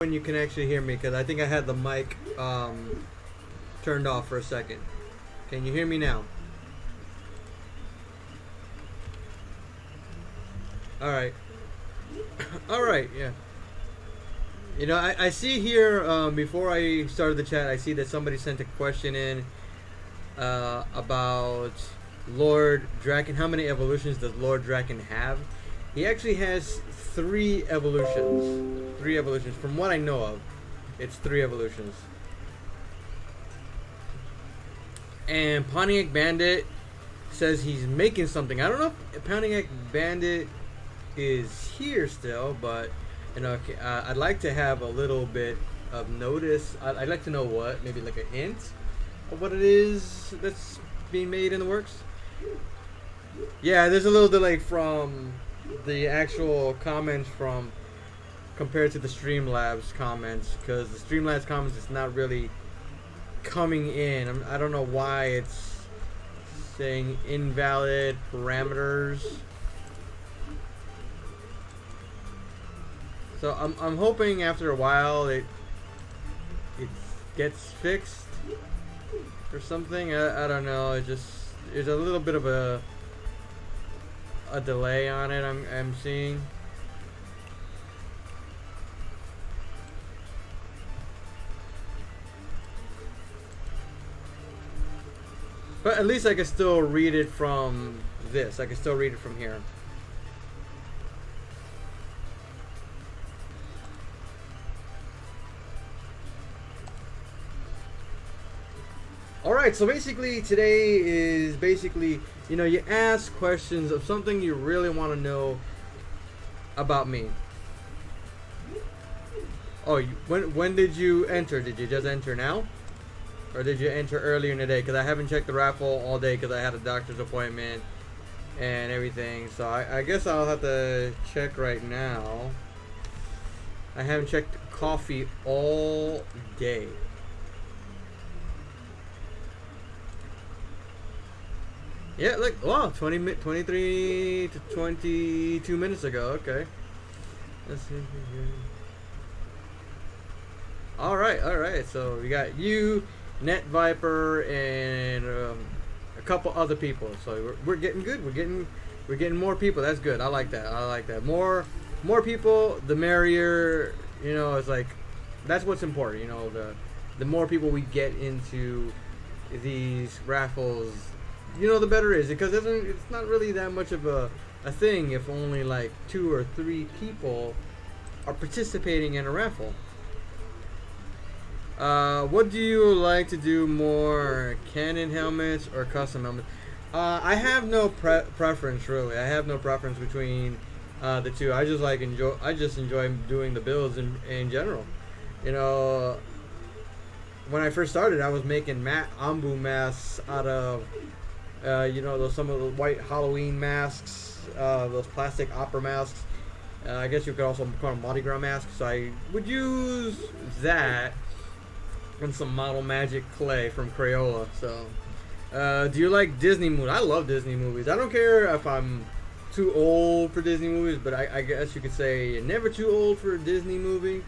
When you can actually hear me, because I think I had the mic turned off for a second. Can you hear me now? All right. All right. Yeah. You know, I see here before I started the chat, I see that somebody sent a question in about Lord Drakkon. How many evolutions does Lord Drakkon have? He actually has 3 evolutions. 3 evolutions. From what I know of, it's 3 evolutions. And Pontiac Bandit says he's making something. I don't know if Pontiac Bandit is here still, but you know, I'd like to have a little bit of notice. I'd like to know what, maybe like a hint of what it is that's being made in the works. Yeah, there's a little delay from the actual comments from compared to the Streamlabs comments, because the Streamlabs comments is not really coming in. I don't know why it's saying invalid parameters. So I'm hoping after a while it gets fixed or something. I don't know. It just there's a little bit of a delay on it. I'm seeing. But at least I can still read it from this. I can still read it from here. Alright, so basically today is basically, you know, you ask questions of something you really want to know about me. Oh, when did you enter? Did you just enter now? Or did you enter earlier in the day? Because I haven't checked the raffle all day because I had a doctor's appointment and everything. So I guess I'll have to check right now. I haven't checked coffee all day. Yeah, look, wow, 23 to 22 minutes ago. Okay. Let's see here. All right. So we got you, Net Viper, and a couple other people. So we're getting good. We're getting more people. That's good. I like that. More people, the merrier. You know, it's like that's what's important. You know, the more people we get into these raffles, you know, the better it is, because it's not really that much of a thing if only like 2 or 3 people are participating in a raffle. What do you like to do more, Canon helmets or custom helmets? I have no preference really. I have no preference between the two. I just enjoy doing the builds in general. You know, when I first started, I was making Ambu masks out of you know, some of the white Halloween masks, those plastic opera masks. I guess you could also call them Mardi Gras masks. So I would use that and some Model Magic clay from Crayola. So, do you like Disney movies? I love Disney movies. I don't care if I'm too old for Disney movies, but I guess you could say you're never too old for a Disney movie.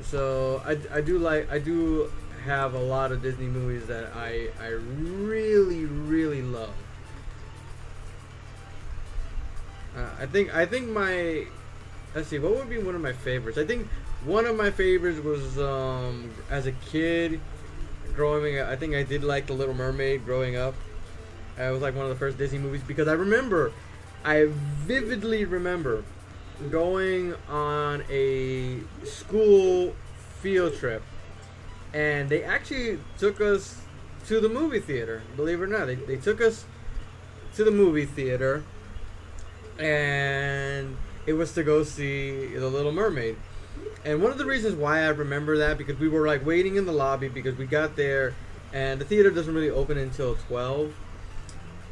So I do have a lot of Disney movies that I really love. I think my, let's see, what would be one of my favorites? I think one of my favorites was as a kid growing up. I think I did like The Little Mermaid growing up. It was like one of the first Disney movies, because I vividly remember going on a school field trip, and they actually took us to the movie theater. Believe it or not, they took us to the movie theater, and it was to go see The Little Mermaid. And one of the reasons why I remember that, because we were like waiting in the lobby, because we got there and the theater doesn't really open until 12.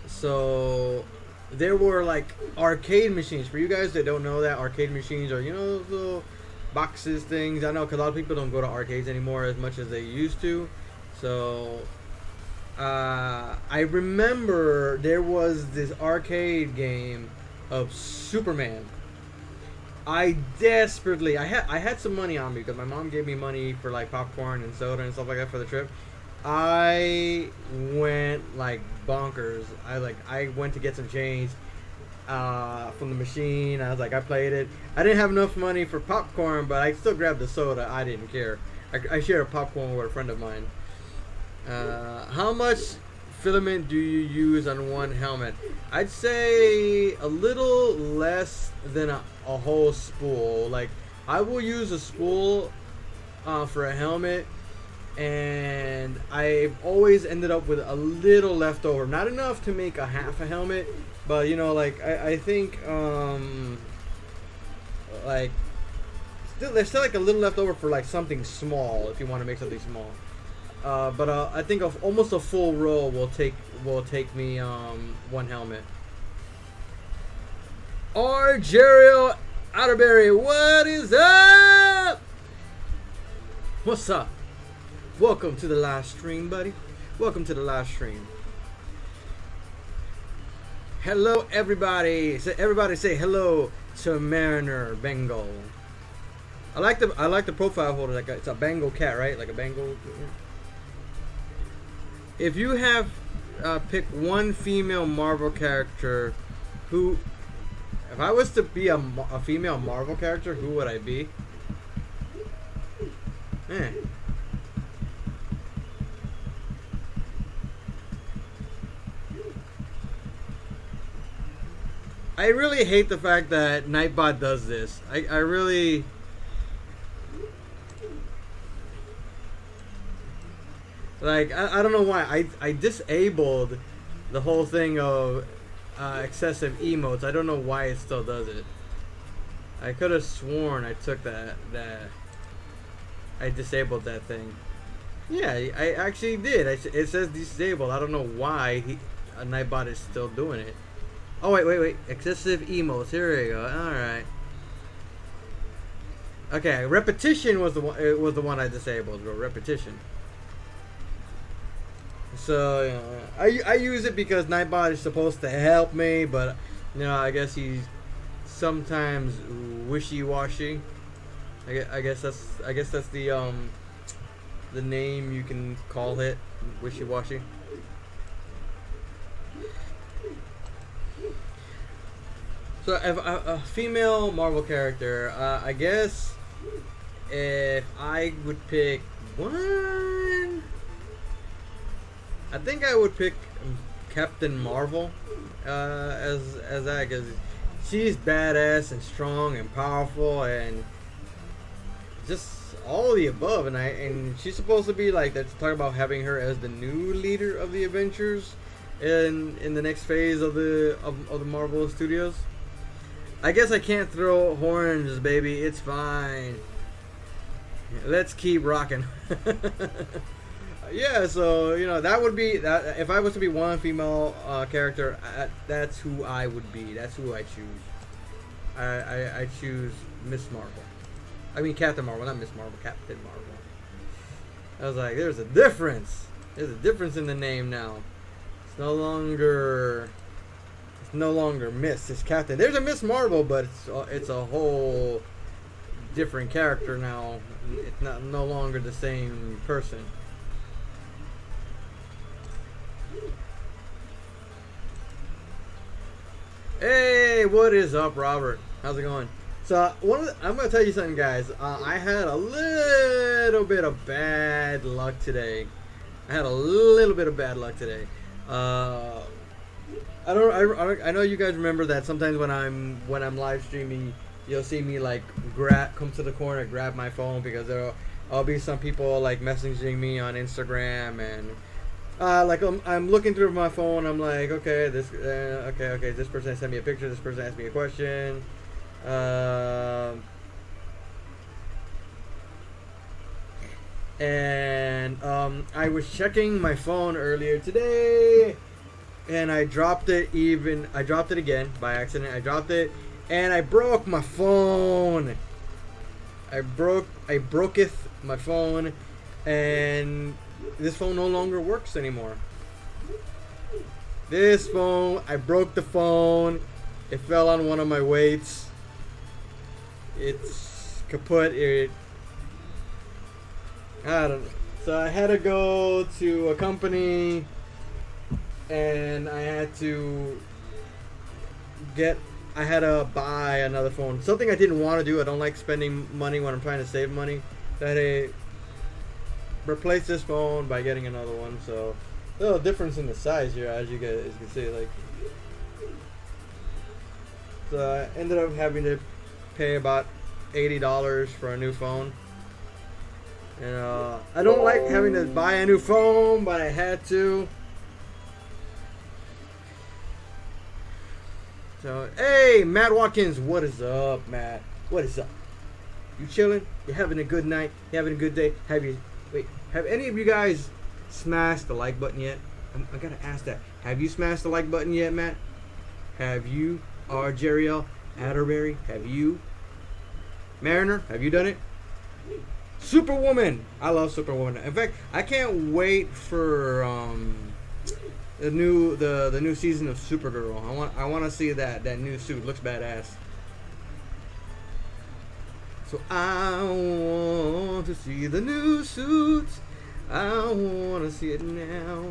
So there were like arcade machines. For you guys that don't know, that arcade machines are, you know, those little boxes things. I know, because a lot of people don't go to arcades anymore as much as they used to. So I remember there was this arcade game of Superman. I desperately, I had some money on me because my mom gave me money for like popcorn and soda and stuff like that for the trip. I went like bonkers. I went to get some change from the machine. I was like, I played it. I didn't have enough money for popcorn, but I still grabbed the soda. I didn't care. I shared a popcorn with a friend of mine. How much filament do you use on one helmet? I'd say a little less than a whole spool. Like, I will use a spool for a helmet, and I've always ended up with a little left over. Not enough to make a half a helmet, but you know, like I think like there's still like a little left over for like something small if you want to make something small. But I think almost a full roll will take me one helmet. Argerio Atterbury, what is up? What's up? Welcome to the live stream, buddy. Welcome to the live stream. Hello, everybody. Everybody say hello to Mariner Bengal. I like the profile photo. Like it's a Bengal cat, right? Like a Bengal. If you have pick one female Marvel character, who? If I was to be a female Marvel character, who would I be? I really hate the fact that Nightbot does this. I really... Like, I don't know why. I disabled the whole thing of excessive emotes. I don't know why it still does it. I could have sworn I took that I disabled that thing. Yeah, I actually did. It says disabled. I don't know why Nightbot is still doing it. Oh wait! Excessive emotes. Here we go. All right. Okay, repetition was the one. It was the one I disabled. Repetition. So you know, I use it because Nightbot is supposed to help me, but you know, I guess he's sometimes wishy-washy. I guess that's the name you can call it, wishy-washy. So if a female Marvel character, I guess if I would pick one, I think I would pick Captain Marvel as that, because she's badass and strong and powerful and just all of the above, and she's supposed to be like, that's talking about having her as the new leader of the Avengers in the next phase of the Marvel Studios. I guess I can't throw horns, baby. It's fine. Let's keep rocking. Yeah, so you know, that would be that. If I was to be one female character, that's who I would be. That's who I choose. I choose Miss Marvel. I mean Captain Marvel, not Miss Marvel. Captain Marvel. I was like, there's a difference. There's a difference in the name now. It's no longer Miss. It's Captain. There's a Miss Marvel, but it's a whole different character now. It's no longer the same person. Hey, what is up, Robert? How's it going? So I'm gonna tell you something, guys. I had a little bit of bad luck today. I know you guys remember that sometimes when I'm live streaming, you'll see me like come to the corner, grab my phone, because there'll be some people like messaging me on Instagram, and like I'm looking through my phone. I'm like, okay, this person sent me a picture. This person asked me a question. And I was checking my phone earlier today, and I dropped it again by accident. I dropped it, and I broke my phone. I broketh my phone, and this phone no longer works anymore. I broke the phone. It fell on one of my weights. it's kaput. I don't know. So I had to go to a company, and I had to buy another phone. Something I didn't want to do. I don't like spending money when I'm trying to save money. So I had to replace this phone by getting another one. So a little difference in the size here, as you can see. Like, so I ended up having to pay about $80 for a new phone. And I don't like having to buy a new phone, but I had to. So, hey, Matt Watkins, what is up, Matt? What is up? You chilling? You having a good night? You having a good day? Have any of you guys smashed the like button yet? I gotta ask that. Have you smashed the like button yet, Matt? Have you? Jeriel Atterbury, have you? Mariner, have you done it? Superwoman, I love Superwoman. In fact, I can't wait for the new season of Supergirl. I want to see that new suit. Looks badass. So I want to see the new suit. I want to see it now.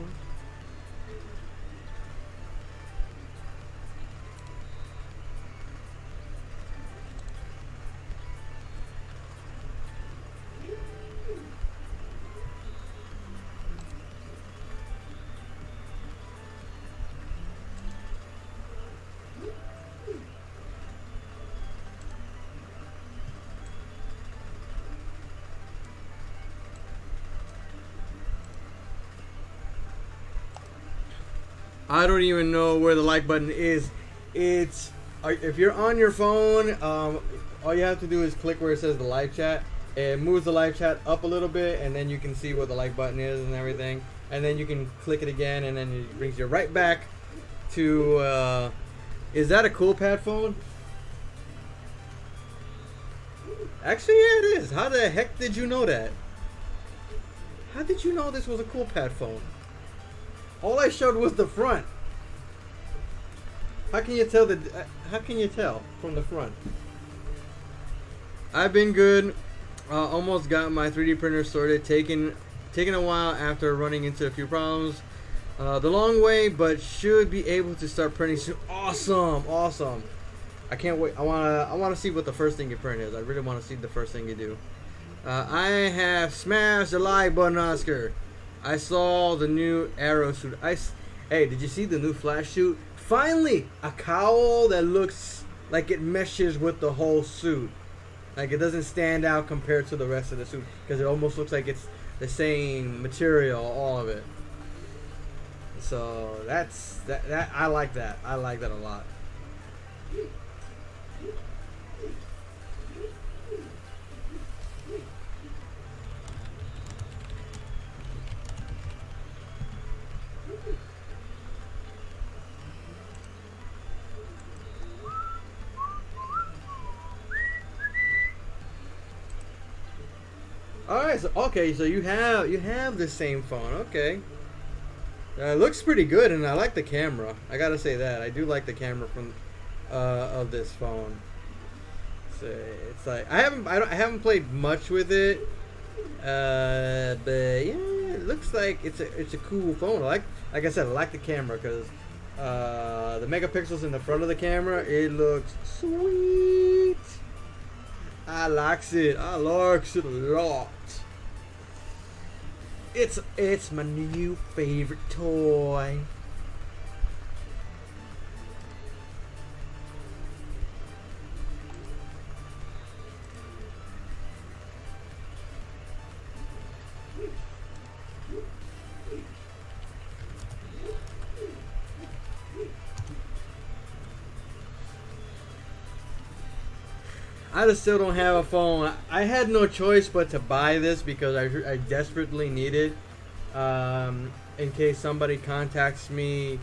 I don't even know where the like button is. If you're on your phone, all you have to do is click where it says the live chat. It moves the live chat up a little bit, and then you can see where the like button is and everything. And then you can click it again, and then it brings you right back to. Is that a CoolPad phone? Actually, yeah, it is. How the heck did you know that? How did you know this was a CoolPad phone? All I showed was the front. How can you tell how can you tell from the front? I've been good. Almost got my 3D printer sorted. Taking a while after running into a few problems. The long way, but should be able to start printing soon. Awesome. I can't wait. I wanna see what the first thing you print is. I really want to see the first thing you do. I have smashed the like button, Oscar. I saw the new Arrow suit. Hey, did you see the new Flash suit? Finally, a cowl that looks like it meshes with the whole suit. Like, it doesn't stand out compared to the rest of the suit, because it almost looks like it's the same material, all of it. So that's that. I like that. I like that a lot. Alright, so you have the same phone, okay. It looks pretty good, and I like the camera. I gotta say that. I do like the camera from of this phone. So it's like I haven't played much with it. But yeah, it looks like it's a cool phone. Like I said, I like the camera because the megapixels in the front of the camera, it looks sweet. I likes it. I likes it a lot. It's my new favorite toy. I just still don't have a phone. I had no choice but to buy this because I desperately need it. In case somebody contacts me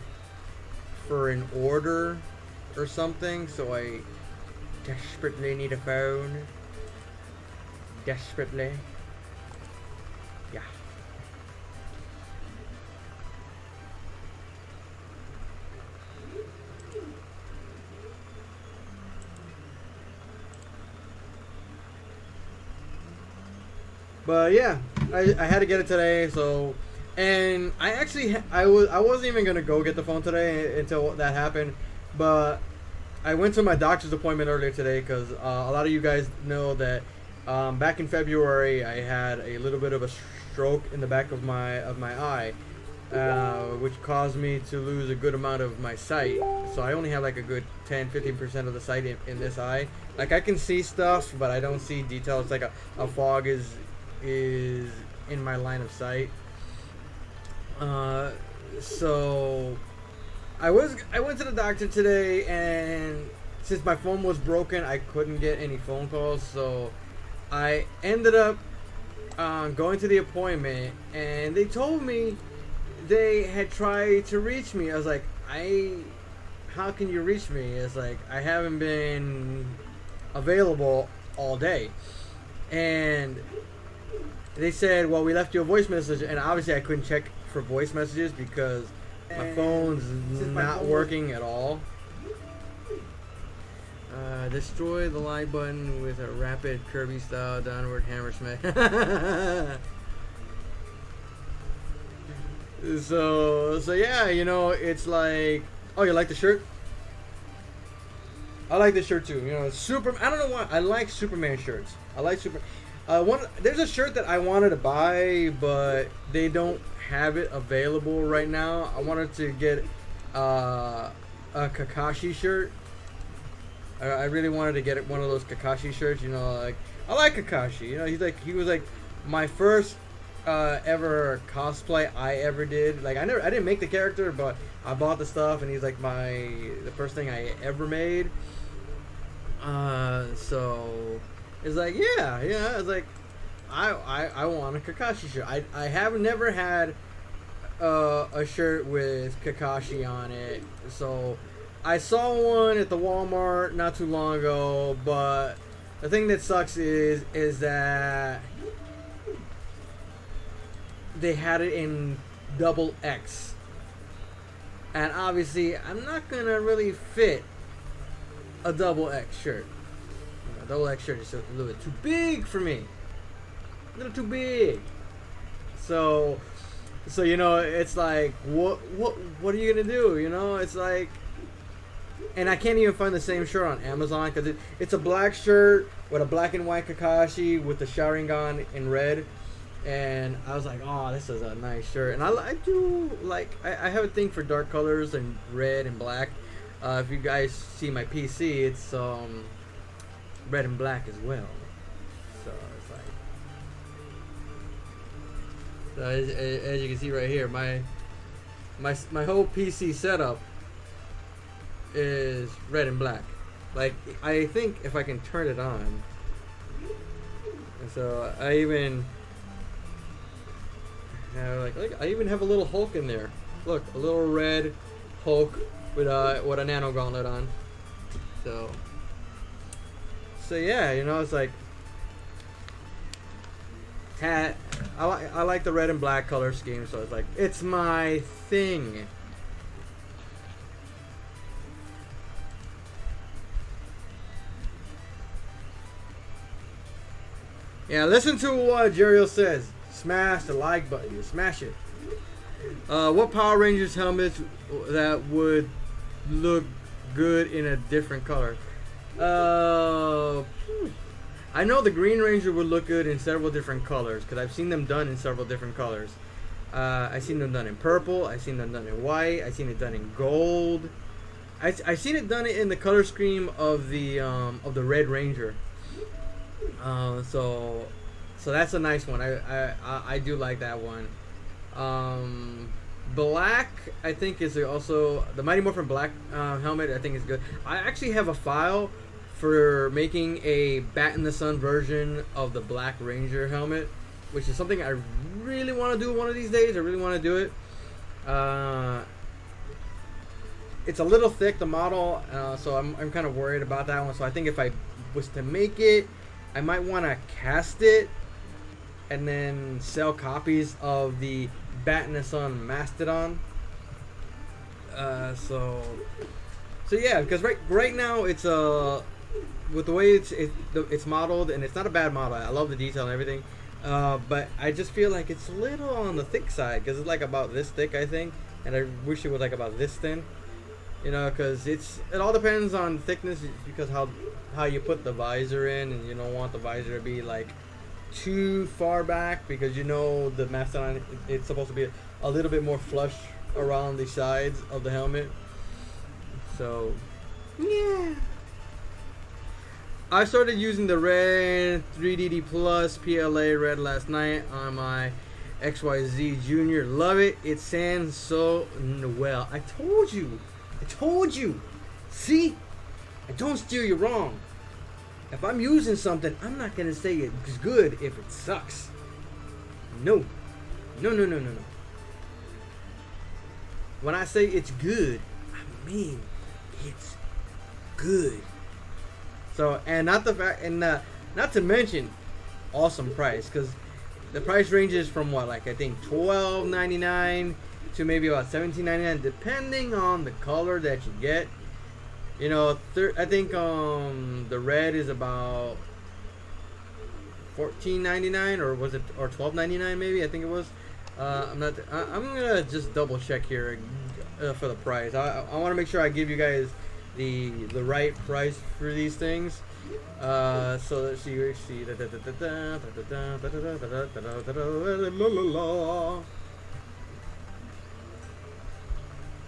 for an order or something. So I desperately need a phone. Desperately. Yeah. But yeah, I had to get it today. So, and I wasn't even gonna go get the phone today until that happened, but I went to my doctor's appointment earlier today because a lot of you guys know that back in February I had a little bit of a stroke in the back of my eye, which caused me to lose a good amount of my sight. So I only have like a good 10-15% of the sight in this eye. Like I can see stuff, but I don't see detail. It's like a fog is in my line of sight. So I went to the doctor today, and since my phone was broken, I couldn't get any phone calls. So I ended up going to the appointment, and they told me they had tried to reach me. I was like, how can you reach me? It's like I haven't been available all day, and they said, well, we left you a voice message, and obviously I couldn't check for voice messages because my phone's not working at all. Destroy the like button with a rapid Kirby style downward hammer smash. So yeah, you know, it's like, oh, you like the shirt? I like this shirt too. You know, I don't know why I like Superman shirts. I like there's a shirt that I wanted to buy, but they don't have it available right now. I wanted to get a Kakashi shirt. I really wanted to get one of those Kakashi shirts. You know, like I like Kakashi. You know, he was like my first ever cosplay I ever did. Like I didn't make the character, but I bought the stuff, and he's like the first thing I ever made. So it's like yeah. It's like I want a Kakashi shirt. I have never had a shirt with Kakashi on it. So I saw one at the Walmart not too long ago, but the thing that sucks is that they had it in double X, and obviously I'm not gonna really fit a double X shirt. A double X shirt is a little bit too big for me. A little too big. So you know, it's like what are you gonna do? You know, it's like, and I can't even find the same shirt on Amazon because it's a black shirt with a black and white Kakashi with the Sharingan in red. And I was like, oh, this is a nice shirt. And I do like, I have a thing for dark colors and red and black. If you guys see my PC, it's red and black as well. So it's like, as you can see right here, my whole PC setup is red and black. Like, I think if I can turn it on. And so I even have I even have a little Hulk in there. Look, a little red Hulk with a nano gauntlet on. So yeah, you know, it's like I like the red and black color scheme, so it's like it's my thing. Yeah, listen to what Jeriel says. Smash the like button. You smash it. What Power Rangers helmets that would look good in a different color? I know the Green Ranger would look good in several different colors because I've seen them done in several different colors. I've seen them done in purple. I've seen them done in white. I've seen it done in gold. I've seen it done in the color scheme of the Red Ranger. So that's a nice one. I do like that one. Black, I think, is also the Mighty Morphin Black helmet. I think is good. I actually have a file for making a Bat in the Sun version of the Black Ranger helmet, which is something I really want to do one of these days. I really want to do it. It's a little thick, the model, so I'm kind of worried about that one. So I think if I was to make it, I might want to cast it and then sell copies of the Bat in the Sun Mastodon. So yeah, because right now it's with the way it's modeled, and it's not a bad model. I love the detail and everything. But I just feel like it's a little on the thick side because it's like about this thick, I think, and I wish it was like about this thin. You know, because it all depends on thickness because how you put the visor in, and you don't want the visor to be like too far back because you know the Mastodon it's supposed to be a little bit more flush around the sides of the helmet. So yeah, I started using the red 3DD Plus PLA red last night on my XYZ Junior. Love it. It sands so well. I told you. See? I don't steer you wrong. If I'm using something, I'm not going to say it's good if it sucks. No. When I say it's good, I mean it's good. So, and not the fact, and not to mention, awesome price, because the price ranges from what, like I think $12.99 to maybe about $17.99, depending on the color that you get. You know, I think the red is about $14.99, or was it, or $12.99 maybe? I think it was. I'm gonna just double check here for the price. I want to make sure I give you guys the right price for these things. So let's see.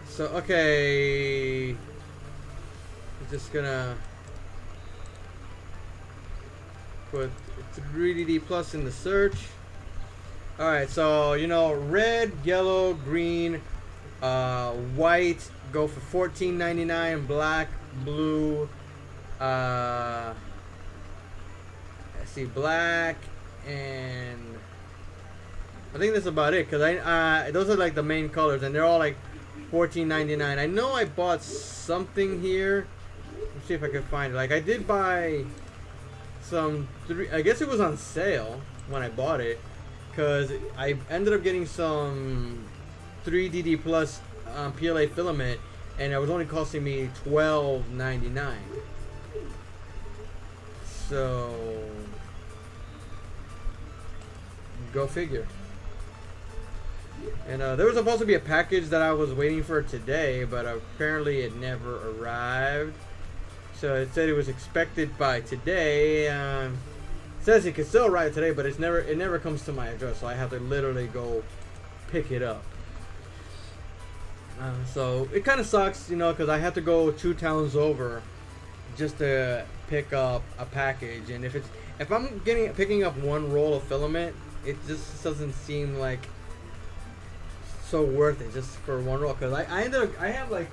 So okay, I'm just gonna put 3DD Plus in the search. All right, so you know, red, yellow, green, white go for $14.99. Black, blue. Let's see, black, and I think that's about it. Cause those are like the main colors, and they're all like $14.99. I know I bought something here. Let's see if I can find it. Like I did buy some. I guess it was on sale when I bought it. Because I ended up getting some 3DD Plus PLA filament, and it was only costing me $12.99. So, go figure. And there was supposed to be a package that I was waiting for today, but apparently it never arrived. So it said it was expected by today. Says it could still arrive today, but it never comes to my address, so I have to literally go pick it up. So it kind of sucks, you know, because I have to go 2 towns over just to pick up a package, and if I'm picking up one roll of filament, it just doesn't seem like so worth it just for one roll. Because I have like,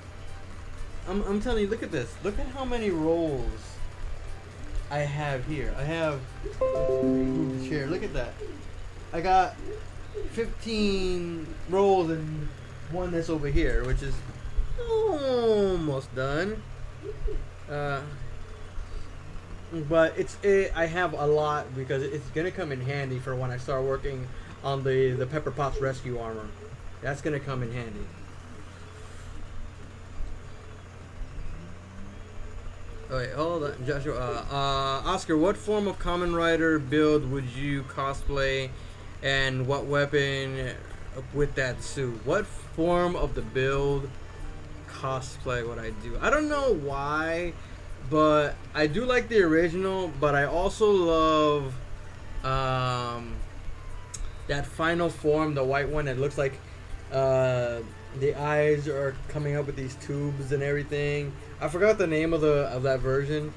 I'm telling you, look at this, look at how many rolls I have here. I have, move the chair, look at that. I got 15 rolls and one that's over here, which is almost done. But I have a lot because it's gonna come in handy for when I start working on the Pepper Potts rescue armor. That's gonna come in handy. Wait, hold on, Joshua. Oscar, what form of Kamen Rider build would you cosplay, and what weapon with that suit? What form of the build cosplay would I do? I don't know why, but I do like the original, but I also love that final form, the white one that looks like the eyes are coming up with these tubes and everything. I forgot the name of that version,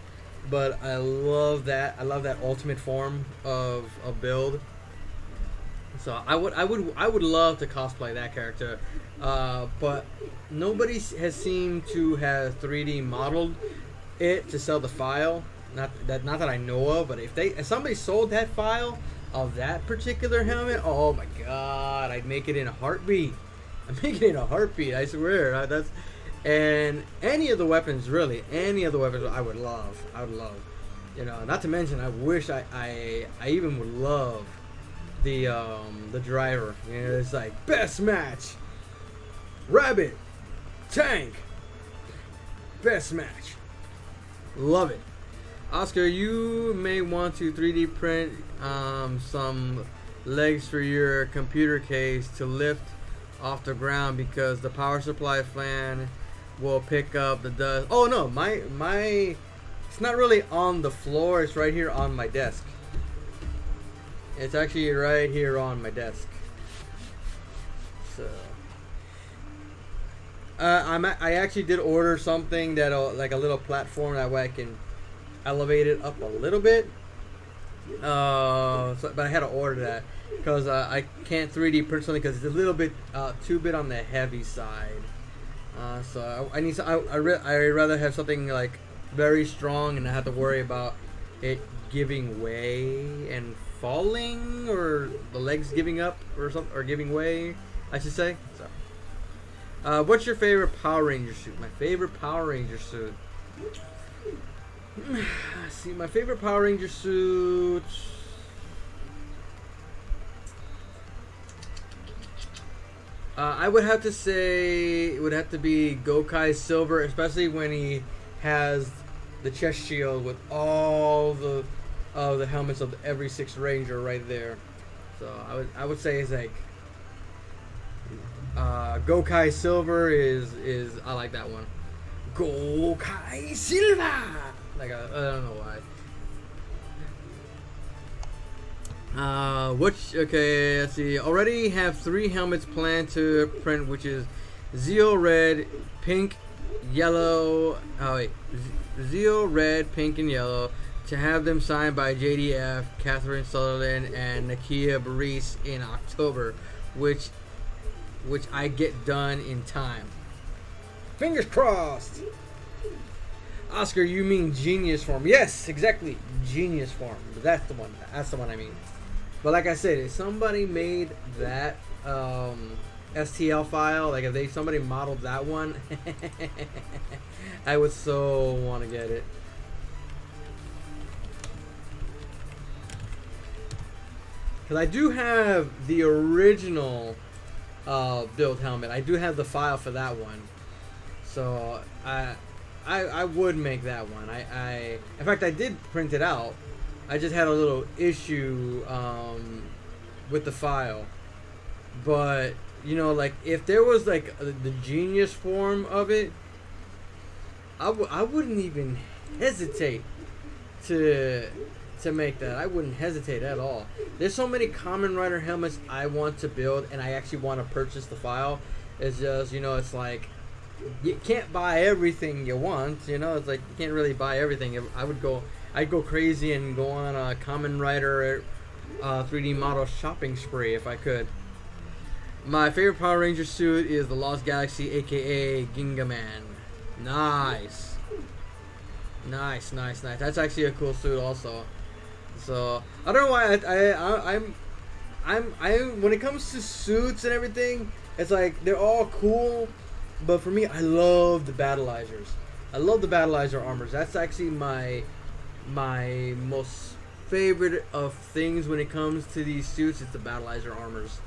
but I love that. I love that ultimate form of build. So I would love to cosplay that character, but nobody has seemed to have 3D modeled it to sell the file. Not that I know of, but if somebody sold that file of that particular helmet, oh my god, I'd make it in a heartbeat. I'm making it in a heartbeat, I swear. And any of the weapons, really, any of the weapons, I would love. You know, not to mention, I wish I even would love the driver. You know, it's like best match, rabbit, tank, best match. Love it. Oscar, you may want to 3D print some legs for your computer case to lift off the ground because the power supply fan will pick up the dust. Oh no, my it's not really on the floor, it's right here on my desk. It's actually right here on my desk. So I actually did order something that like a little platform that way I can elevate it up a little bit. But I had to order that because I can't 3D print something because it's a little bit too bit on the heavy side. So I need to, I rather have something like very strong and not have to worry about it giving way and falling or the legs giving up or something or giving way, I should say. So, what's your favorite Power Ranger suit? My favorite Power Ranger suit. See, my favorite Power Ranger suit. I would have to say it would have to be Gokai Silver, especially when he has the chest shield with all the helmets of every 6th Ranger right there. So I would say it's like Gokai Silver is I like that one. Gokai Silver. Like I don't know why. Okay, let's see. Already have 3 helmets planned to print, which is Zeo Red, Pink, Yellow. Oh wait, Zeo Red, Pink, and Yellow. To have them signed by JDF, Catherine Sutherland, and Nakia Baris in October, which I get done in time. Fingers crossed. Oscar, you mean Genius Form? Yes, exactly, Genius Form. That's the one. That's the one I mean. But like I said, if somebody made that STL file, like if somebody modeled that one, I would so want to get it. Because I do have the original build helmet. I do have the file for that one. So I would make that one. In fact, I did print it out. I just had a little issue with the file. But, you know, like, if there was, like, the Genius form of it, I wouldn't even hesitate to make that. I wouldn't hesitate at all. There's so many Kamen Rider helmets I want to build, and I actually want to purchase the file. It's just, you know, it's like, you can't buy everything you want, you know, it's like, you can't really buy everything. I'd go crazy and go on a Kamen Rider 3D model shopping spree if I could. My favorite Power Ranger suit is the Lost Galaxy, aka Ginga Man. Nice. Nice. That's actually a cool suit also. So I don't know why I'm when it comes to suits and everything, it's like they're all cool, but for me, I love the battleizers. I love the battleizer armors. That's actually my most favorite of things when it comes to these suits. It's the battleizer armors.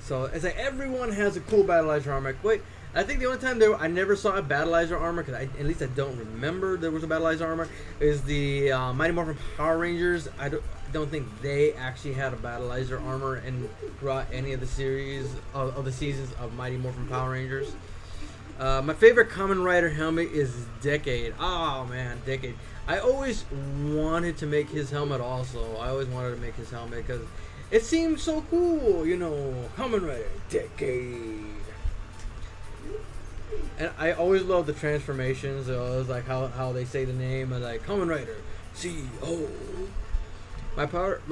So it's like everyone has a cool battleizer armor. Wait, I think the only time I never saw a battleizer armor, because at least I don't remember there was a battleizer armor, is the Mighty Morphin Power Rangers. I don't think they actually had a battleizer armor in any of the series of the seasons of Mighty Morphin Power Rangers. My favorite Kamen Rider helmet is Decade. Oh man, Decade. I always wanted to make his helmet also. I always wanted to make his helmet because it seems so cool, you know, Kamen Rider Decade. And I always love the transformations. It was like how they say the name, like Kamen Rider CO. My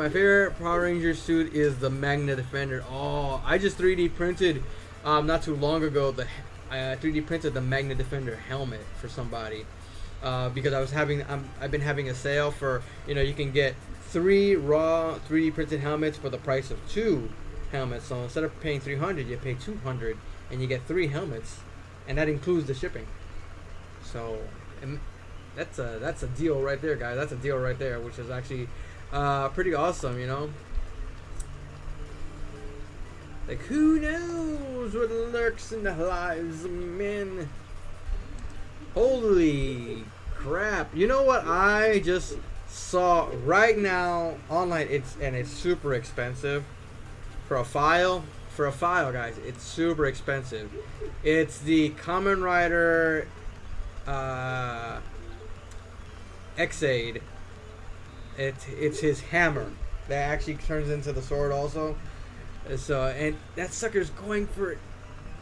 favorite Power Ranger suit is the Magna Defender. Oh, I just 3D printed not too long ago I 3D printed the Magna Defender helmet for somebody because I've been having a sale for, you know, you can get 3 raw 3D printed helmets for the price of 2 helmets. So instead of paying $300, you pay $200 and you get 3 helmets, and that includes the shipping. So that's a deal right there, guys. That's a deal right there, which is actually pretty awesome, you know. Like, who knows what lurks in the lives of men? Holy crap. You know what I just So right now online it's super expensive for a file. For a file, guys, it's super expensive. It's the Kamen Rider X-Aid. It's his hammer that actually turns into the sword also. So and that sucker's going for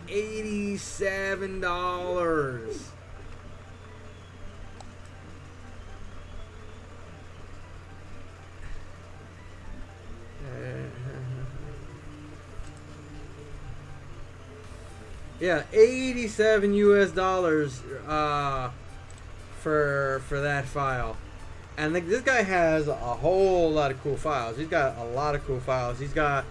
$87. Yeah, 87 US dollars for that file. And this guy has a whole lot of cool files. He's got a lot of cool files. He's got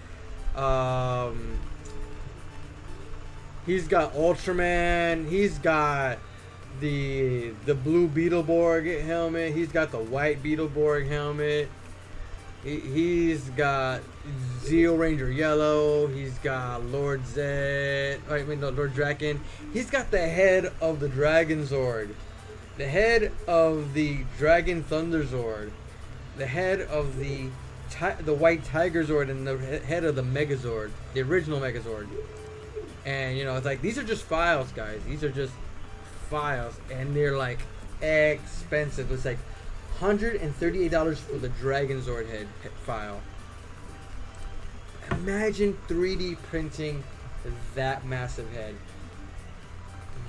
Ultraman. He's got the blue Beetleborg helmet. He's got the white Beetleborg helmet. He's got Zeo Ranger Yellow. He's got Lord Zed. I mean, no, Lord Drakkon. He's got the head of the Dragon Zord, the head of the Dragon Thunder Zord, the head of the White Tiger Zord, and the head of the Megazord, the original Megazord. And you know, it's like these are just files, guys. These are just files, and they're like expensive. It's like $138 for the Dragon Zord head file. Imagine 3D printing that massive head.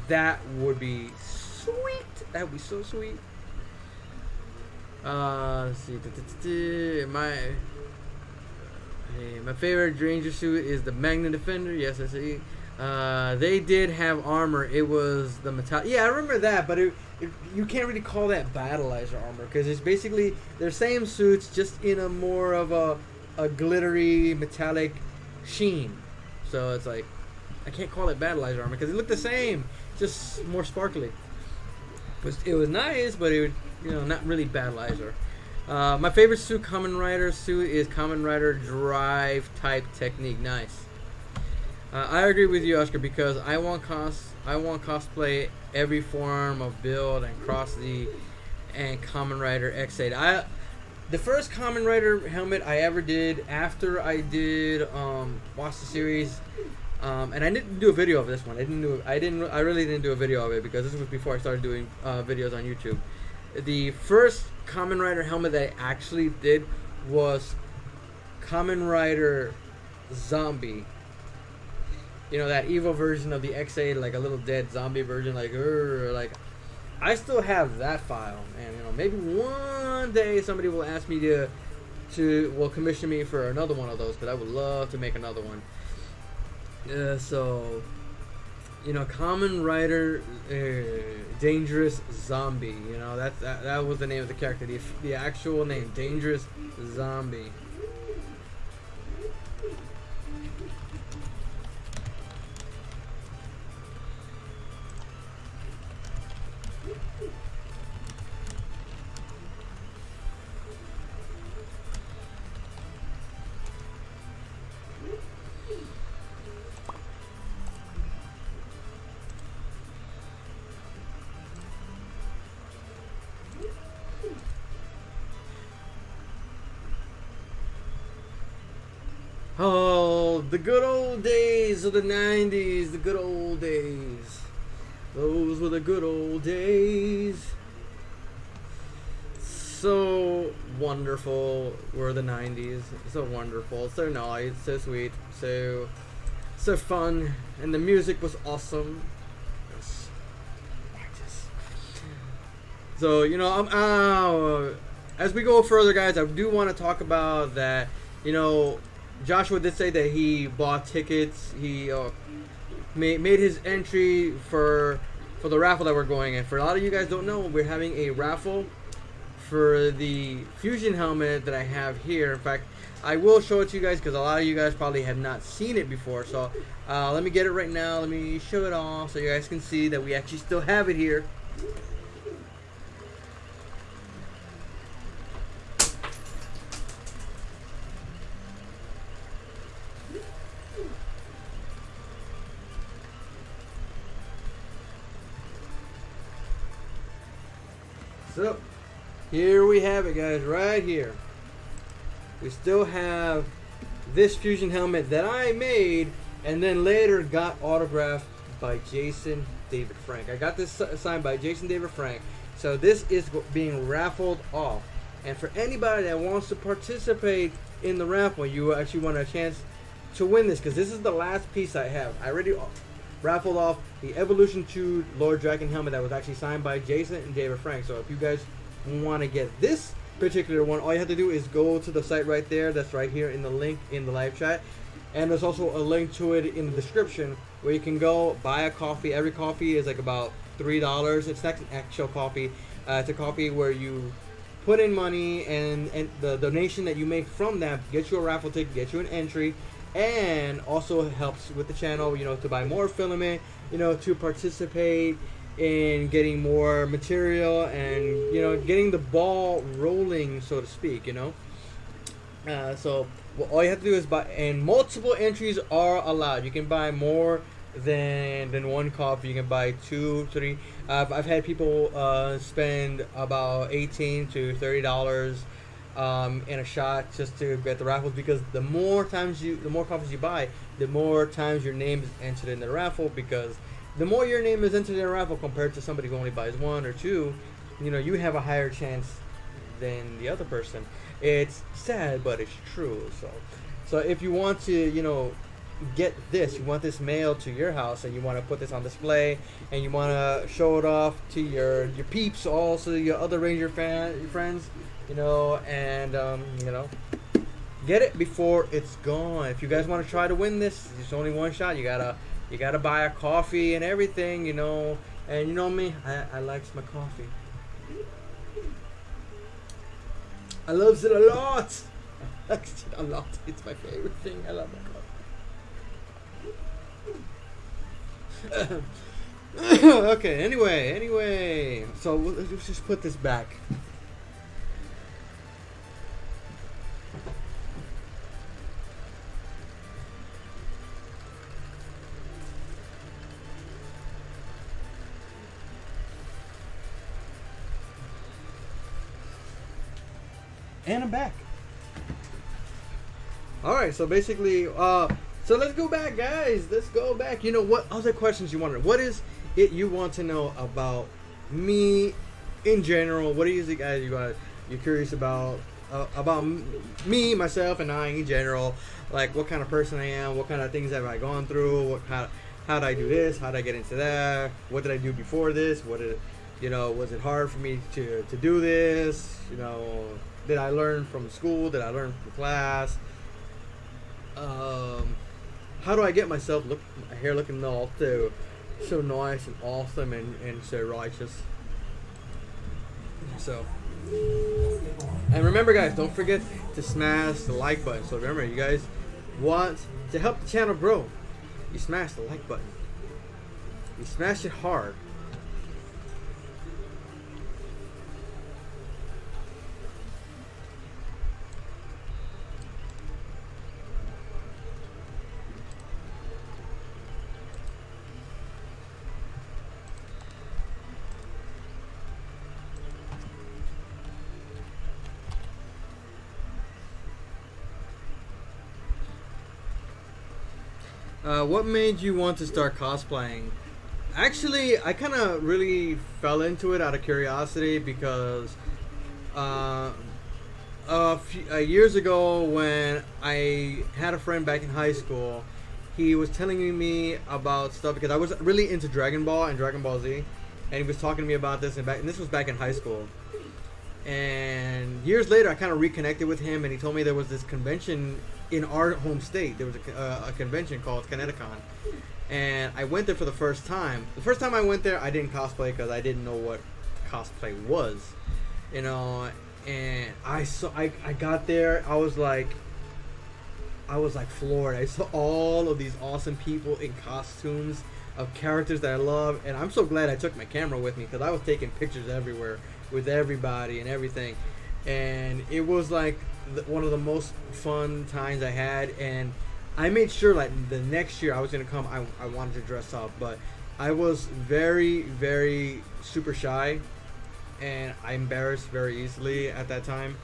That would be sweet. That would be so sweet. Let's see. My favorite Ranger suit is the Magna Defender. Yes, I see. They did have armor. It was the metal. Yeah, I remember that, but you can't really call that battleizer armor because it's basically their same suits, just in a more of a glittery metallic sheen. So it's like I can't call it battleizer armor because it looked the same, just more sparkly. It was nice, but it would, not really battleizer. My favorite suit, Kamen Rider suit, is Kamen Rider Drive Type Technique. Nice. I agree with you, Oscar, because I want cosplay every form of build and and Kamen Rider X-Aid. The first Kamen Rider helmet I ever did after I did watch the series, and I didn't do a video of this one. I really didn't do a video of it because this was before I started doing videos on YouTube. The first Kamen Rider helmet that I actually did was Kamen Rider Zombie. You know, that evil version of the X-Aid, like a little dead zombie version, like I still have that file, and maybe one day somebody will ask me will commission me for another one of those, because I would love to make another one. So, Kamen Rider Dangerous Zombie, that was the name of the character, the actual name, Dangerous Zombie. Oh, the good old days of the 90s, the good old days. Those were the good old days. So wonderful were the 90s. So wonderful, so nice, so sweet, so fun, and the music was awesome. So, as we go further, guys, I do want to talk about that, Joshua did say that he bought tickets. He made his entry for the raffle that we're going in. For a lot of you guys don't know, we're having a raffle for the Fusion helmet that I have here. In fact, I will show it to you guys because a lot of you guys probably have not seen it before. So let me get it right now. Let me show it off so you guys can see that we actually still have it here. So, Here we have it, guys, right here. We still have this Fusion helmet that I made and then later got autographed by Jason David Frank. I got this signed by Jason David Frank. So this is being raffled off. And for anybody that wants to participate in the raffle, you actually want a chance to win this, because this is the last piece I have. I already raffled off the Evolution 2 Lord Drakkon helmet that was actually signed by Jason and David Frank. So if you guys want to get this particular one, all you have to do is go to the site right there. That's right here in the link in the live chat. And there's also a link to it in the description where you can go buy a coffee. Every coffee is like about $3. It's not an actual coffee. It's a coffee where you put in money, and the donation that you make from that gets you a raffle ticket, gets you an entry, and also helps with the channel, you know, to buy more filament, you know, to participate in getting more material and, you know, getting the ball rolling, so to speak, you know. So all you have to do is buy, and multiple entries are allowed. You can buy more than one coffee. You can buy 2, 3. I've had people spend about $18 to $30 in a shot just to get the raffles, because the more coffees you buy, the more times your name is entered in the raffle, because the more your name is entered in the raffle compared to somebody who only buys 1 or 2, you know, you have a higher chance than the other person. It's sad, but it's true. So if you want to, you know, get this, you want this mailed to your house, and you want to put this on display, and you want to show it off to your peeps, also your other Ranger friends, you know, and you know, get it before it's gone. If you guys want to try to win this, it's only one shot. You gotta buy a coffee and everything, you know. And you know me, I likes my coffee. I loves it a lot. I likes it a lot. It's my favorite thing. I love my coffee. Okay, anyway, so let's just put this back. And I'm back. Alright, so basically, so let's go back, guys. Let's go back. You know, what other questions you wanted? What is it you want to know about me in general? What is it, guys, you're curious about me, myself, and I in general? Like, what kind of person I am? What kind of things have I gone through? How did I do this? How did I get into that? What did I do before this? You know, was it hard for me to do this? You know, did I learn from school? Did I learn from class? How do I get myself my hair looking all so nice and awesome and so righteous? So, and remember, guys, don't forget to smash the like button. So remember, you guys want to help the channel grow, you smash the like button. You smash it hard. What made you want to start cosplaying? Actually, I kind of really fell into it out of curiosity, because years ago when I had a friend back in high school, he was telling me about stuff, because I was really into Dragon Ball and Dragon Ball Z, and he was talking to me about this, and this was back in high school. And years later, I kind of reconnected with him, and he told me there was this convention in our home state. There was a convention called Kineticon, and I went there for the first time. The first time I went there, I didn't cosplay because I didn't know what cosplay was, you know. And I got there, I was like floored. I saw all of these awesome people in costumes of characters that I love, and I'm so glad I took my camera with me, because I was taking pictures everywhere with everybody and everything, and it was like one of the most fun times I had. And I made sure, like, the next year I was gonna come, I wanted to dress up, but I was very, very super shy, and I embarrassed very easily at that time.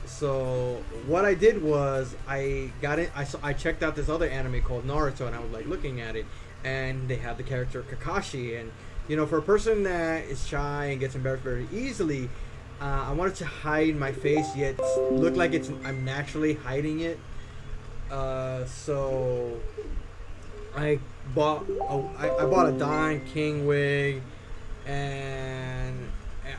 So what I did was I got it. I checked out this other anime called Naruto, and I was like looking at it, and they have the character Kakashi, and you know, for a person that is shy and gets embarrassed very easily, I wanted to hide my face yet look like I'm naturally hiding it. So I I bought a Don King wig, and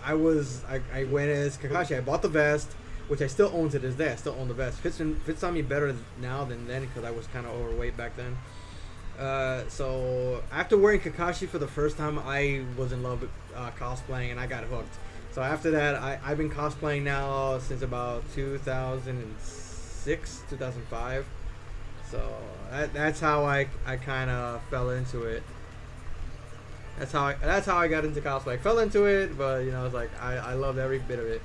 I went as Kakashi. I bought the vest, which I still own to this day. I still own the vest. Fits on me better now than then because I was kind of overweight back then. So after wearing Kakashi for the first time, I was in love with cosplaying, and I got hooked. So after that, I've been cosplaying now since about 2006, 2005. So that's how I kind of fell into it. That's how I got into cosplay. I fell into it, but you know, it's like I loved every bit of it.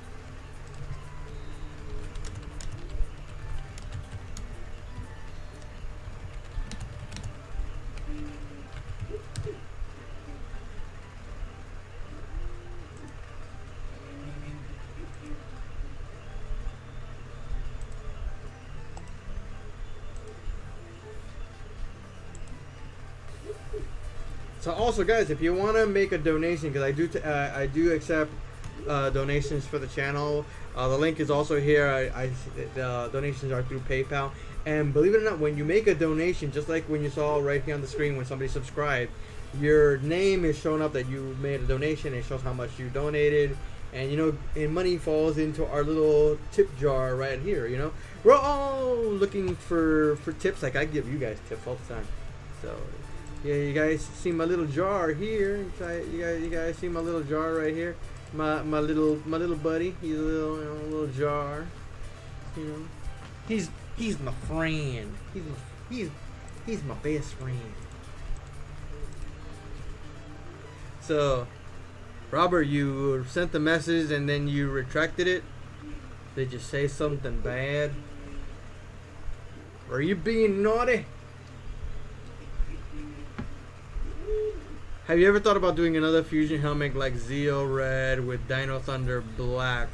So also, guys, if you want to make a donation, because I do accept donations for the channel. The link is also here. The donations are through PayPal. And believe it or not, when you make a donation, just like when you saw right here on the screen when somebody subscribed, your name is showing up that you made a donation. It shows how much you donated, and you know, and money falls into our little tip jar right here. You know, we're all looking for tips. Like I give you guys tips all the time. So. Yeah, you guys see my little jar here. You guys see my little jar right here. My little buddy. He's a little jar. You know, he's my friend. He's my best friend. So, Robert, you sent the message and then you retracted it. Did you say something bad? Are you being naughty? Have you ever thought about doing another fusion helmet like Zeo Red with Dino Thunder Black?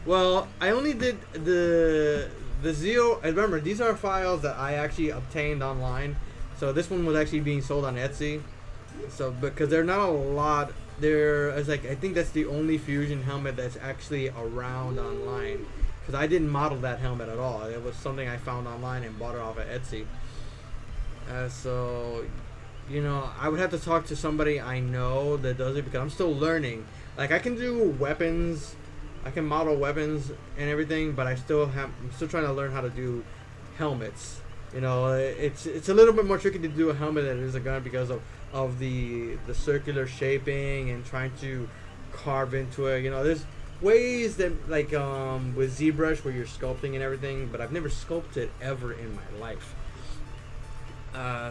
Well, I only did the Zeo. Remember, these are files that I actually obtained online. So this one was actually being sold on Etsy. So because they're not a lot, it's like I think that's the only fusion helmet that's actually around online. Because I didn't model that helmet at all. It was something I found online and bought it off of Etsy. So. You know, I would have to talk to somebody I know that does it because I'm still learning. Like I can do weapons, I can model weapons and everything, but I'm still trying to learn how to do helmets. You know, it's a little bit more tricky to do a helmet than it is a gun because of the circular shaping and trying to carve into it. You know, there's ways that like with ZBrush where you're sculpting and everything, but I've never sculpted ever in my life.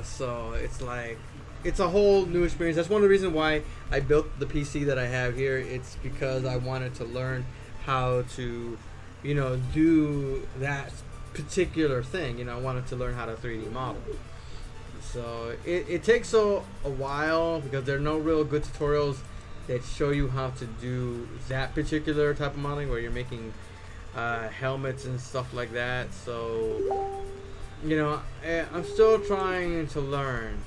So it's like it's a whole new experience. That's one of the reasons why I built the PC that I have here. It's because I wanted to learn how to, you know, do that particular thing. You know, I wanted to learn how to 3D model. So it takes a while because there are no real good tutorials that show you how to do that particular type of modeling where you're making helmets and stuff like that. So you know, I'm still trying to learn.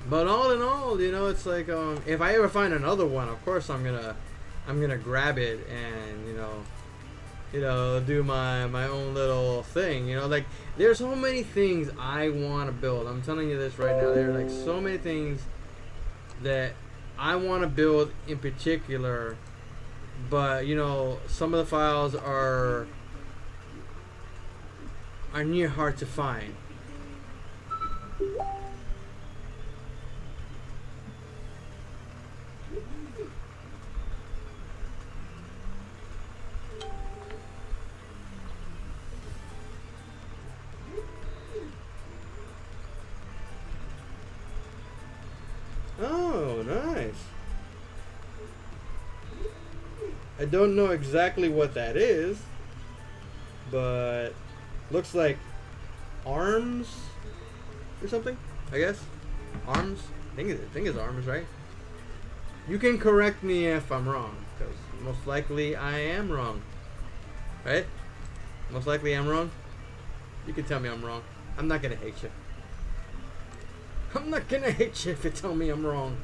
But all in all, you know, it's like if I ever find another one, of course I'm gonna grab it and you know, do my own little thing. You know, like there's so many things I want to build. I'm telling you this right now. There are like so many things that I want to build in particular, but you know, some of the files are near hard to find. Oh, nice. I don't know exactly what that is, but looks like arms or something, I guess. Arms? I think it's arms, right? You can correct me if I'm wrong, because most likely I am wrong. Right? Most likely I'm wrong. You can tell me I'm wrong. I'm not gonna hate you. I'm not gonna hate you if you tell me I'm wrong.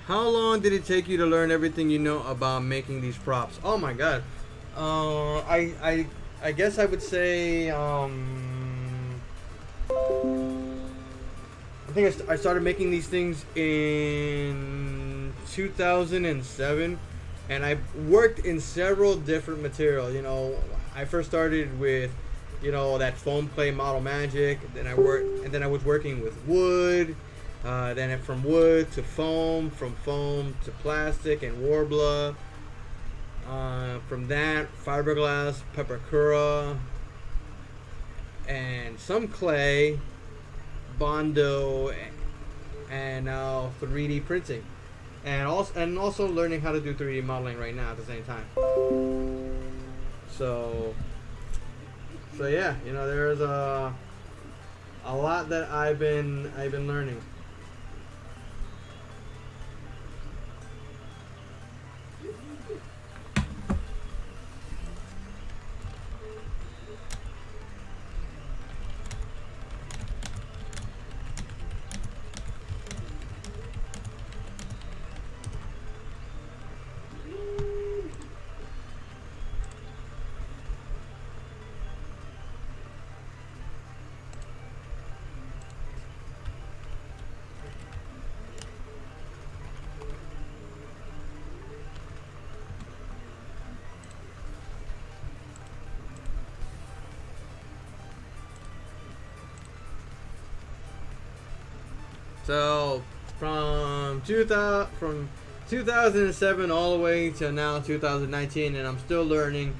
How long did it take you to learn everything you know about making these props? Oh my god. I guess I would say I think I started making these things in 2007, and I worked in several different materials. You know, I first started with, you know, that foam clay model magic. Then I was working with wood. Then from wood to foam, from foam to plastic and warbler. From that, fiberglass, peppercura, and some clay, bondo, and now 3D printing, and also learning how to do 3D modeling right now at the same time. So yeah, you know, there's a lot that I've been learning. So from 2007 all the way to now 2019, and I'm still learning.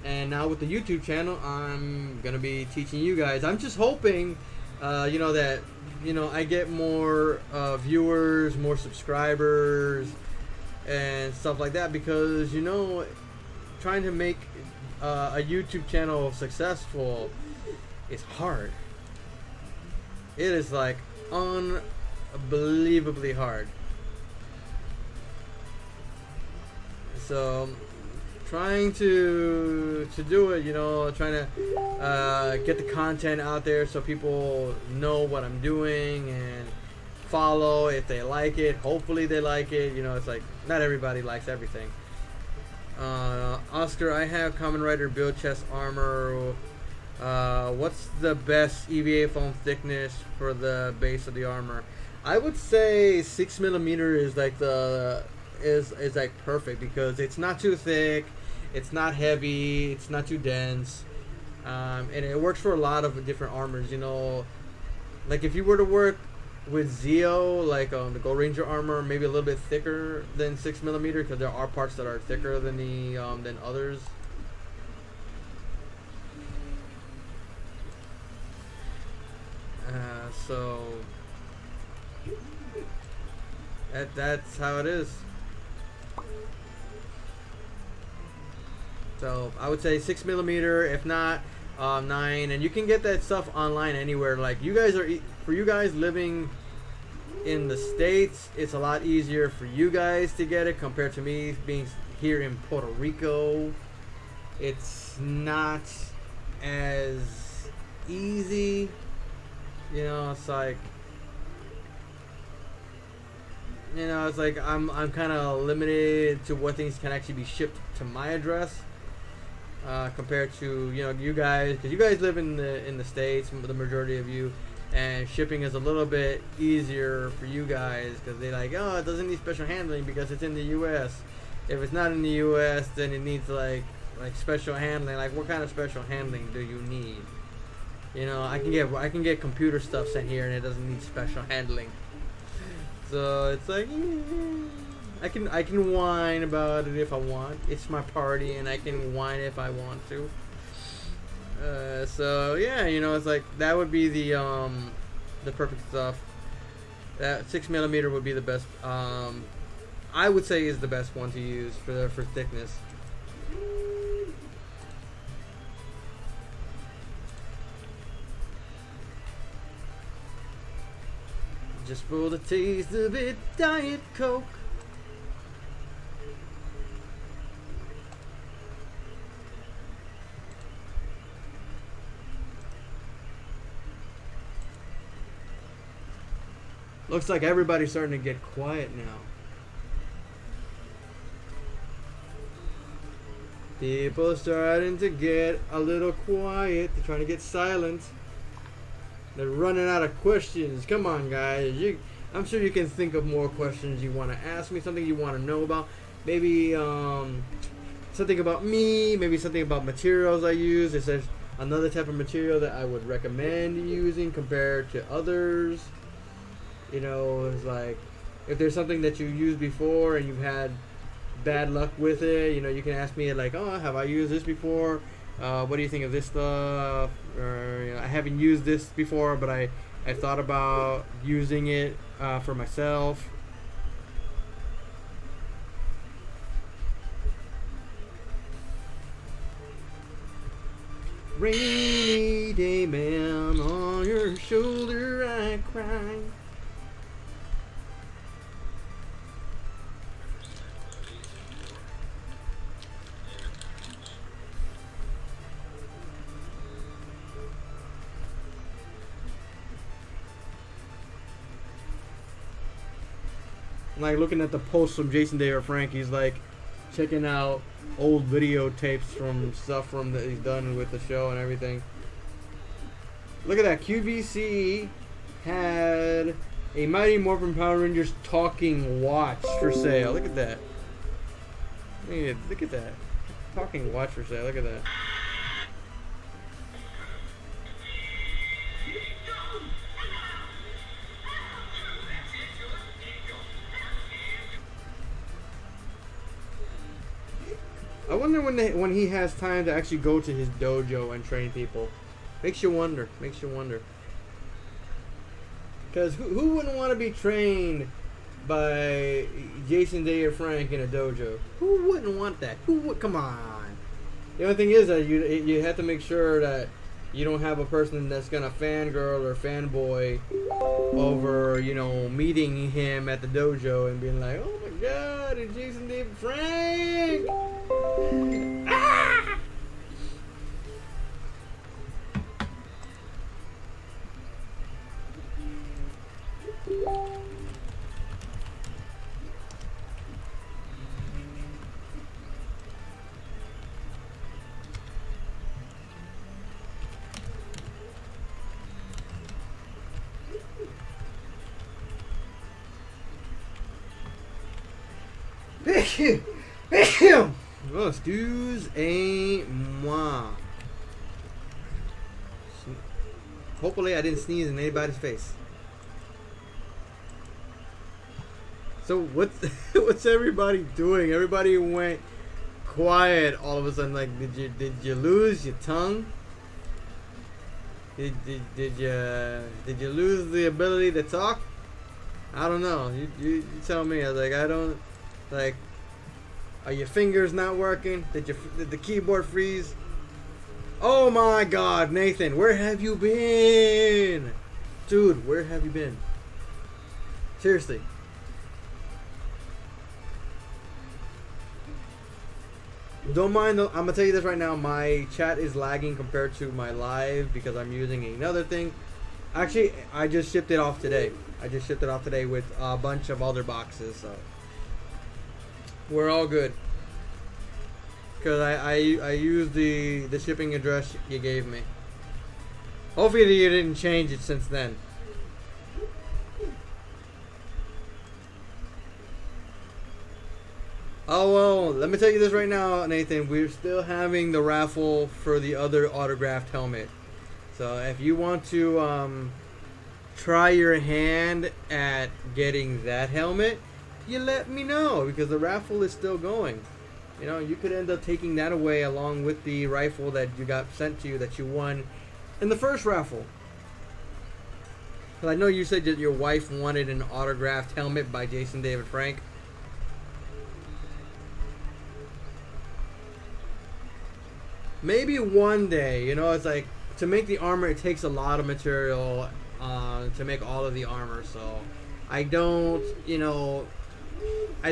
And now with the YouTube channel, I'm gonna be teaching you guys. I'm just hoping, you know, that, you know, I get more viewers, more subscribers, and stuff like that, because, you know, trying to make a YouTube channel successful is hard. It is like unbelievably hard. So trying to do it, you know, trying to get the content out there so people know what I'm doing and follow if they like it. Hopefully they like it. You know, it's like not everybody likes everything. Oscar, I have Kamen Rider build chest armor. What's the best EVA foam thickness for the base of the armor? I would say 6mm is like is like perfect, because it's not too thick, it's not heavy, it's not too dense, and it works for a lot of different armors. You know, like if you were to work with Zeo, like the Gold Ranger armor, maybe a little bit thicker than 6mm, because there are parts that are thicker than the than others. So that's how it is. So I would say 6mm, if not 9, and you can get that stuff online anywhere. Like you guys for you guys living in the States, it's a lot easier for you guys to get it compared to me being here in Puerto Rico. It's not as easy, you know. It's like, you know, it's like I'm kind of limited to what things can actually be shipped to my address, compared to, you know, you guys, because you guys live in the States, the majority of you, and shipping is a little bit easier for you guys, because they like, oh, it doesn't need special handling because it's in the U.S. If it's not in the U.S., then it needs like special handling. Like, what kind of special handling do you need? You know, I can get computer stuff sent here, and it doesn't need special handling. So it's like, I can whine about it if I want. It's my party, and I can whine if I want to. So yeah, you know, it's like that would be the perfect stuff. That 6mm would be the best. I would say is the best one to use for thickness. Just for the taste of it, Diet Coke. Looks like everybody's starting to get quiet now. People are starting to get a little quiet. They're trying to get silent. They're running out of questions. Come on, guys. I'm sure you can think of more questions you want to ask me. Something you want to know about. Maybe something about me. Maybe something about materials I use. If there's another type of material that I would recommend using compared to others. You know, it's like if there's something that you used before and you've had bad luck with it, you know, you can ask me like, oh, have I used this before? What do you think of this stuff? Or, you know, I haven't used this before, but I thought about using it for myself. Rainy day man, on your shoulder I cry. Like looking at the posts from Jason Day or Frank, he's like checking out old videotapes from stuff from that he's done with the show and everything. Look at that. QVC had a Mighty Morphin Power Rangers talking watch for sale. Look at that. Look at that. Talking watch for sale. Look at that. I wonder when he has time to actually go to his dojo and train people. Makes you wonder. Makes you wonder. Because who wouldn't want to be trained by Jason Day or Frank in a dojo? Who wouldn't want that? Who would? Come on. The only thing is that you have to make sure that you don't have a person that's gonna fangirl or fanboy over, you know, meeting him at the dojo and being like, oh my God, it's Jason Day and Frank. Ah! Oh, excuse-moi. Hopefully I didn't sneeze in anybody's face. So what's everybody doing? Everybody went quiet all of a sudden. Like, did you lose your tongue? Did you lose the ability to talk? I don't know. You tell me. I was like, I don't like. Are your fingers not working? Did the keyboard freeze? Oh my God, Nathan, where have you been? Dude, where have you been? Seriously. Don't mind, I'm going to tell you this right now. My chat is lagging compared to my live because I'm using another thing. Actually, I just shipped it off today. With a bunch of other boxes, so we're all good. Because I used the shipping address you gave me. Hopefully you didn't change it since then. Oh well, let me tell you this right now, Nathan. We're still having the raffle for the other autographed helmet. So if you want to try your hand at getting that helmet, you let me know, because the raffle is still going. You know, you could end up taking that away along with the rifle that you got sent to you that you won in the first raffle. But I know you said that your wife wanted an autographed helmet by Jason David Frank. Maybe one day, you know, it's like, to make the armor, it takes a lot of material to make all of the armor. So I don't, you know, I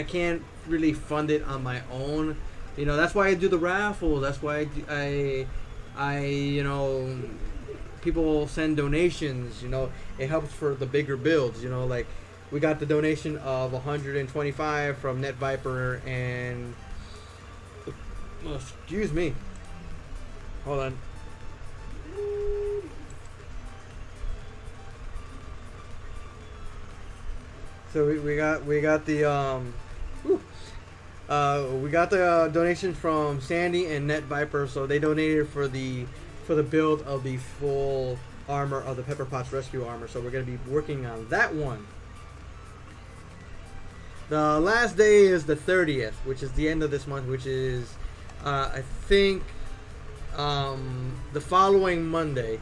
can't really fund it on my own. You know, that's why I do the raffle. That's why you know, people send donations. You know, it helps for the bigger builds. You know, like we got the donation of 125 from Net Viper and excuse me. Hold on. So we got the we got the donation from Sandy and Net Viper. So they donated for the build of the full armor of the Pepper Potts Rescue armor. So we're gonna be working on that one. The last day is the 30th, which is the end of this month, which is I think the following Monday.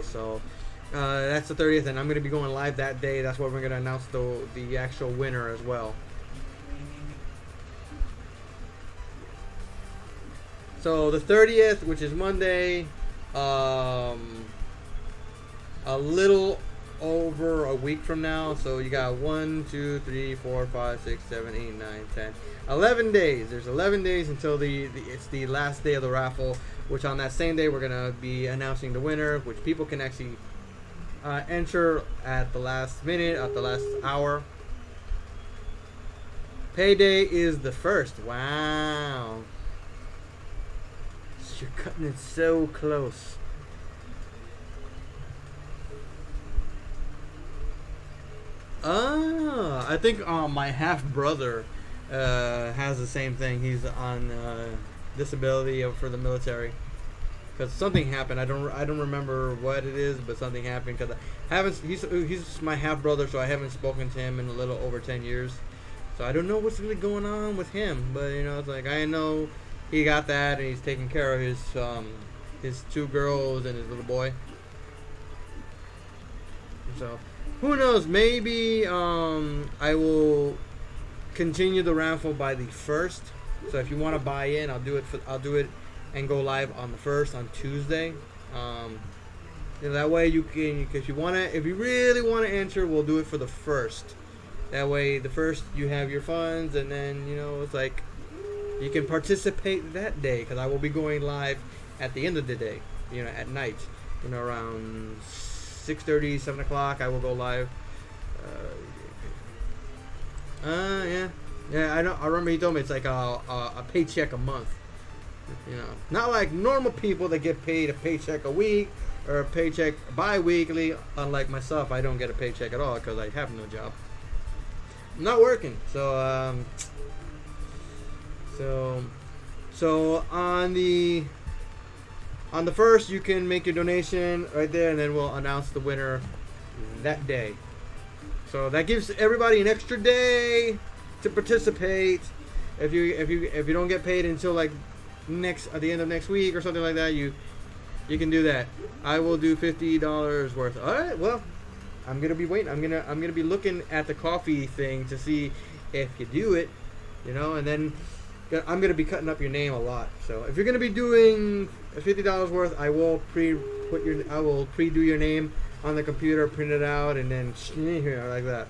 So that's the 30th, and I'm going to be going live that day. That's where we're going to announce the actual winner as well. So the 30th, which is Monday, a little over a week from now. So you got 1, 2, 3, 4, 5, 6, 7, 8, 9, 10, 11 days. There's 11 days until it's the last day of the raffle, which on that same day we're gonna be announcing the winner, which people can actually enter at the last minute, at the last hour. Payday is the 1st. Wow, you're cutting it so close. I think my half brother has the same thing. He's on disability for the military because something happened. I don't remember what it is, but something happened because I haven't. He's my half brother, so I haven't spoken to him in a little over 10 years. So I don't know what's really going on with him. But you know, it's like I know he got that and he's taking care of his 2 girls and his little boy. So who knows? Maybe I will continue the raffle by the 1st. So if you want to buy in, I'll do it and go live on the 1st on Tuesday. You know, that way you can, if you really want to enter, we'll do it for the 1st. That way the 1st you have your funds, and then you know it's like you can participate that day because I will be going live at the end of the day. You know, at night. You know, around 6:30, 7 o'clock, I will go live. Yeah. I know. I remember he told me it's like a paycheck a month. You know, not like normal people that get paid a paycheck a week or a paycheck bi-weekly. Unlike myself, I don't get a paycheck at all because I have no job. I'm not working. So on the 1st, you can make your donation right there, and then we'll announce the winner that day. So that gives everybody an extra day to participate. If you don't get paid until like at the end of next week or something like that, you can do that. I will do $50 worth. All right. Well, I'm gonna be waiting. I'm gonna be looking at the coffee thing to see if you do it. You know, and then I'm gonna be cutting up your name a lot. So if you're gonna be doing $50 worth, I will pre-do your name on the computer, print it out, and then like that.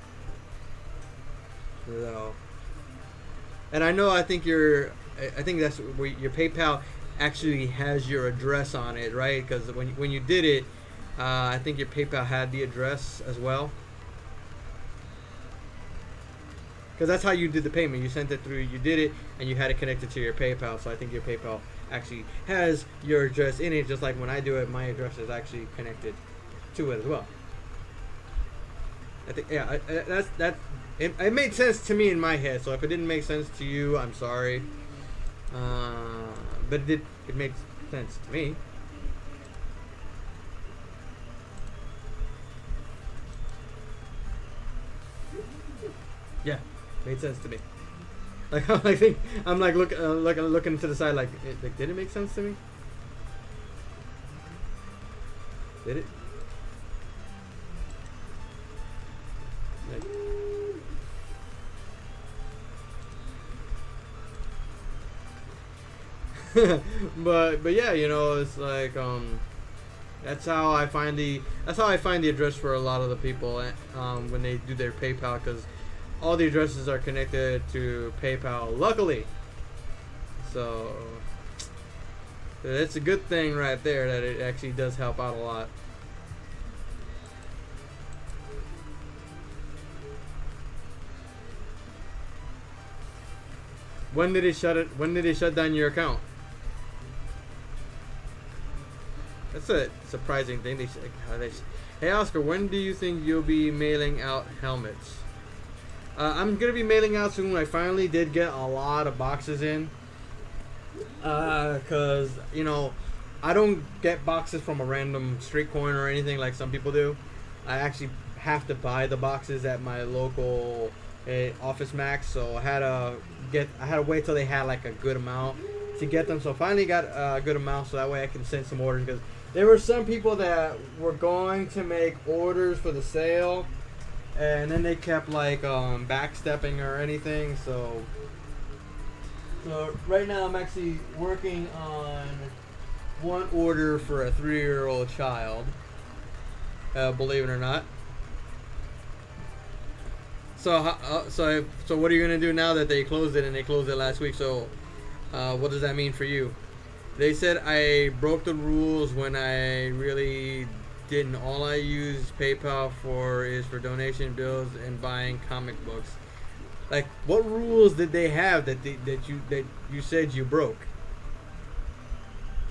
So, and I think that's where your PayPal actually has your address on it, right? Because when you did it, I think your PayPal had the address as well. Because that's how you did the payment. You sent it through, you did it, and you had it connected to your PayPal. So I think your PayPal actually has your address in it, just like when I do it, my address is actually connected to it as well. I think, yeah, it made sense to me in my head. So if it didn't make sense to you, I'm sorry. But it made sense to me. Yeah, made sense to me. Like I'm like looking to the side like, did it make sense to me? Did it? Like, but yeah, you know, it's like that's how I find the address for a lot of the people when they do their PayPal, because all the addresses are connected to PayPal, luckily. So it's a good thing right there that it actually does help out a lot. When did it shut down your account? That's a surprising thing. Hey Oscar, when do you think you'll be mailing out helmets? I'm gonna be mailing out soon. I finally did get a lot of boxes in. Cause you know, I don't get boxes from a random street corner or anything like some people do. I actually have to buy the boxes at my local Office Max. So I had to wait till they had like a good amount to get them. So I finally got a good amount, so that way I can send some orders, because there were some people that were going to make orders for the sale, and then they kept like backstepping or anything. So right now I'm actually working on one order for a 3-year-old child. Believe it or not. So what are you gonna do now that they closed it, and they closed it last week? So what does that mean for you? They said I broke the rules when I really didn't. All I use PayPal is for donation bills and buying comic books. Like, what rules did they have that you said you broke?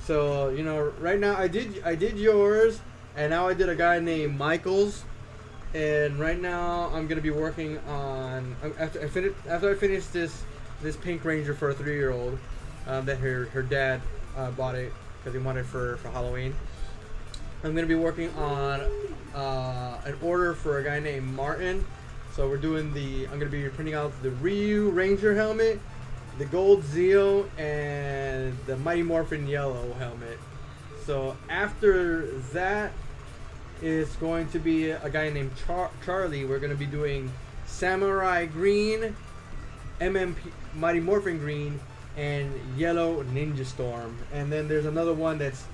So you know, right now I did yours, and now I did a guy named Michael's, and right now I'm gonna be working on after I finish this Pink Ranger for a 3-year-old that her dad bought it because he wanted it for Halloween. I'm going to be working on an order for a guy named Martin. So I'm going to be printing out the Ryu Ranger helmet, the Gold Zeal, and the Mighty Morphin Yellow helmet. So after that is going to be a guy named Charlie. We're going to be doing Samurai Green, MMP Mighty Morphin Green, and Yellow Ninja Storm. And then there's another one that's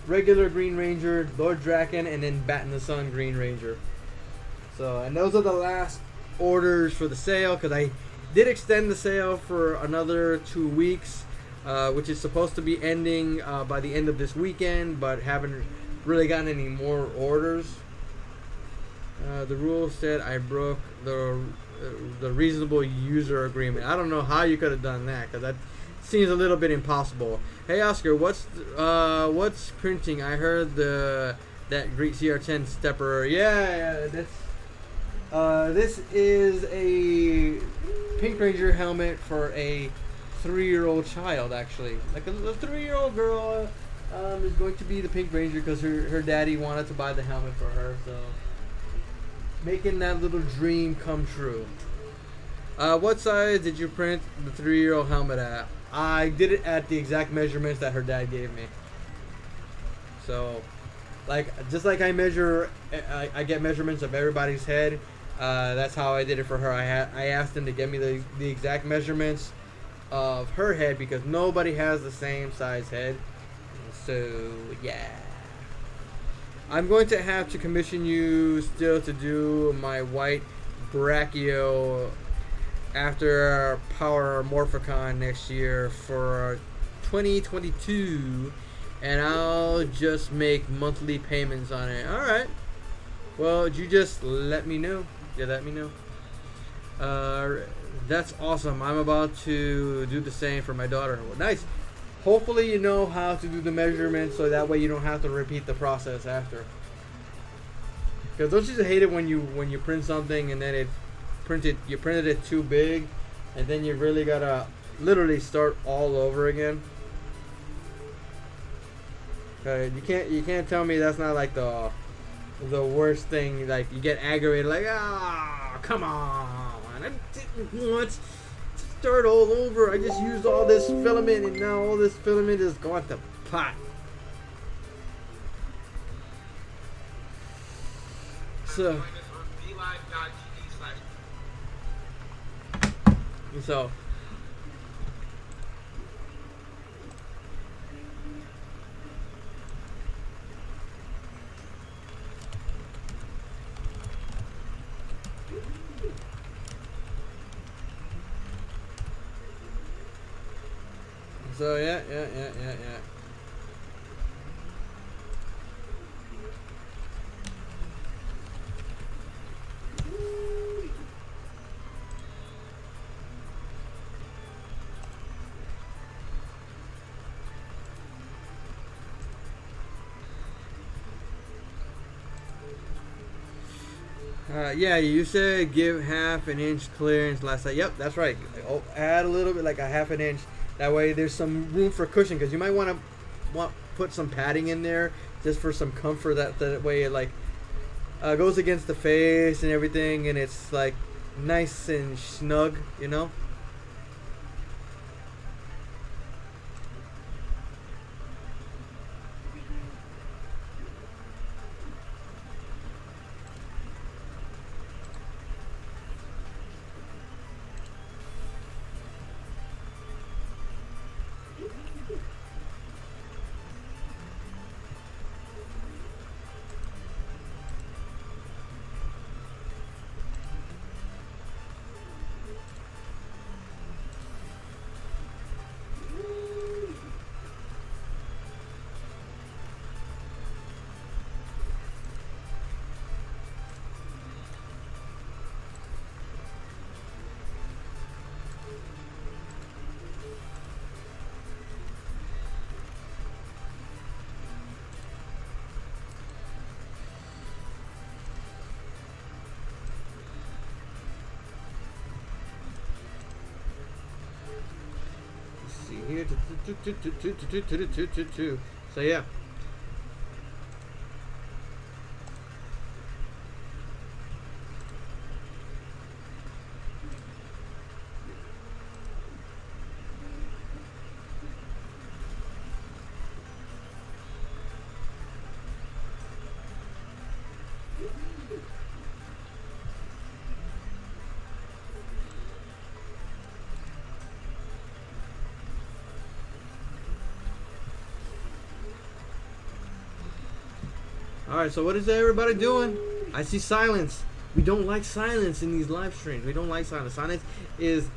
regular Green Ranger, Lord Drakkon, and then Bat in the Sun Green Ranger. So, and those are the last orders for the sale, because I did extend the sale for another 2 weeks, which is supposed to be ending by the end of this weekend, but haven't really gotten any more orders. The rules said I broke the reasonable user agreement. I don't know how you could have done that, because that seems a little bit impossible. Hey Oscar, what's printing? I heard that Great CR10 stepper. Yeah, that's this is a Pink Ranger helmet for a 3-year-old child, actually. Like a 3-year-old girl is going to be the Pink Ranger because her daddy wanted to buy the helmet for her. So making that little dream come true. What size did you print the 3-year-old helmet at? I did it at the exact measurements that her dad gave me. So, just like I get measurements of everybody's head. That's how I did it for her. I asked him to give me the exact measurements of her head, because nobody has the same size head. So yeah. I'm going to have to commission you still to do my white Brachio after Power Morphicon next year for 2022, and I'll just make monthly payments on it. Alright. Well, you just let me know. Yeah, let me know. That's awesome. I'm about to do the same for my daughter. Well, nice. Hopefully you know how to do the measurements, so that way you don't have to repeat the process after. Because don't you just hate it when you print something and then you printed it too big, and then you really gotta literally start all over again. You can't tell me that's not like the worst thing. Like, you get aggravated, like, come on. on. I didn't want to start all over. I just used all this filament, and now all this filament is going to pot. So yeah. Yeah, you said give half an inch clearance last time. Yep, that's right. Oh, add a little bit, like a half an inch. That way there's some room for cushion, because you might want to put some padding in there just for some comfort. That way it like goes against the face and everything, and it's like nice and snug, you know. Here, so yeah. Alright, so what is everybody doing? I see silence. We don't like silence in these live streams. We don't like silence. Silence is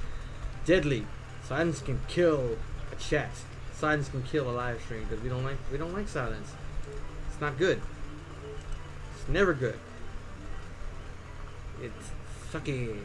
deadly. Silence can kill a chat. Silence can kill a live stream, because we don't like silence. It's not good. It's never good. It's sucky.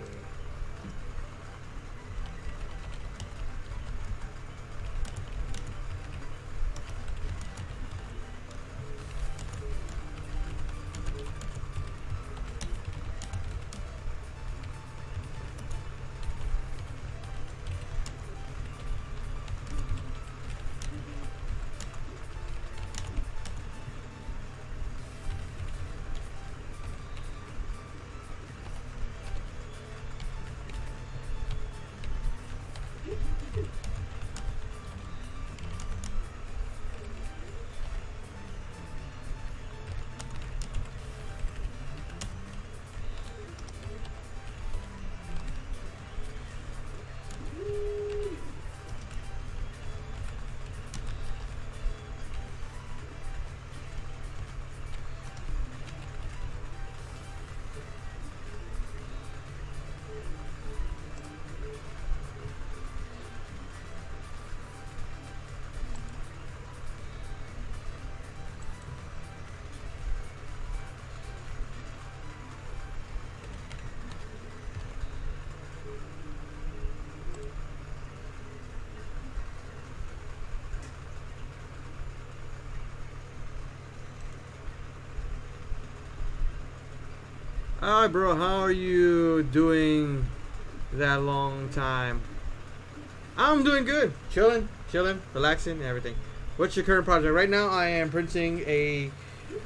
Alright, bro, how are you doing that long time? I'm doing good. Chilling, relaxing, everything. What's your current project? Right now, I am printing a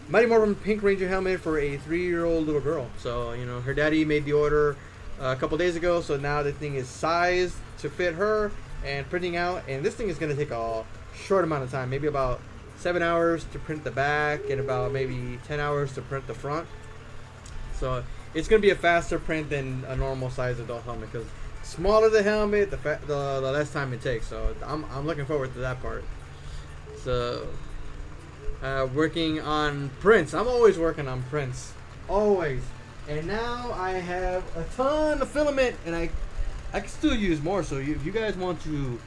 Mighty Morphin Pink Ranger helmet for a 3-year-old little girl. So, you know, her daddy made the order a couple days ago, so now the thing is sized to fit her and printing out. And this thing is going to take a short amount of time, maybe about 7 hours to print the back and about maybe 10 hours to print the front. So it's going to be a faster print than a normal size adult helmet, because smaller the helmet, the less time it takes. So I'm looking forward to that part. So working on prints. I'm always working on prints, always. And now I have a ton of filament, and I can still use more. So if you guys want to,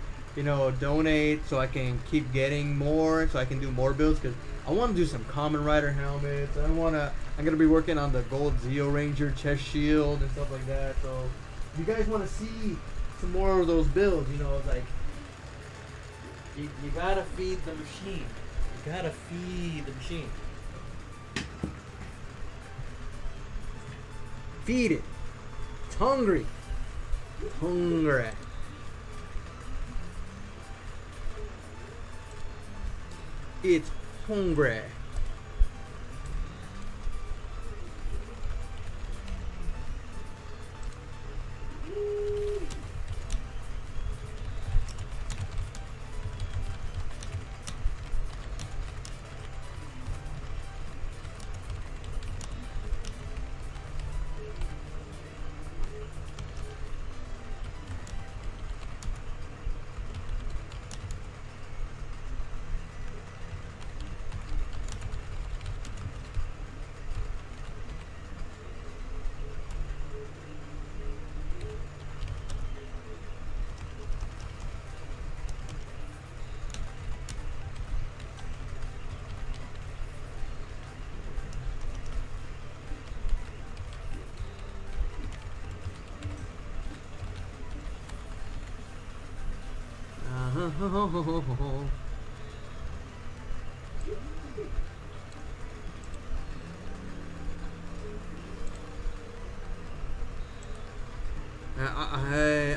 donate so I can keep getting more, so I can do more builds, because I want to do some Kamen Rider helmets. I'm gonna be working on the Gold Zeo Ranger chest shield and stuff like that. So if you guys want to see some more of those builds, like you gotta feed the machine. You gotta feed the machine. Feed it. It's hungry. It's hungry. It's hungry.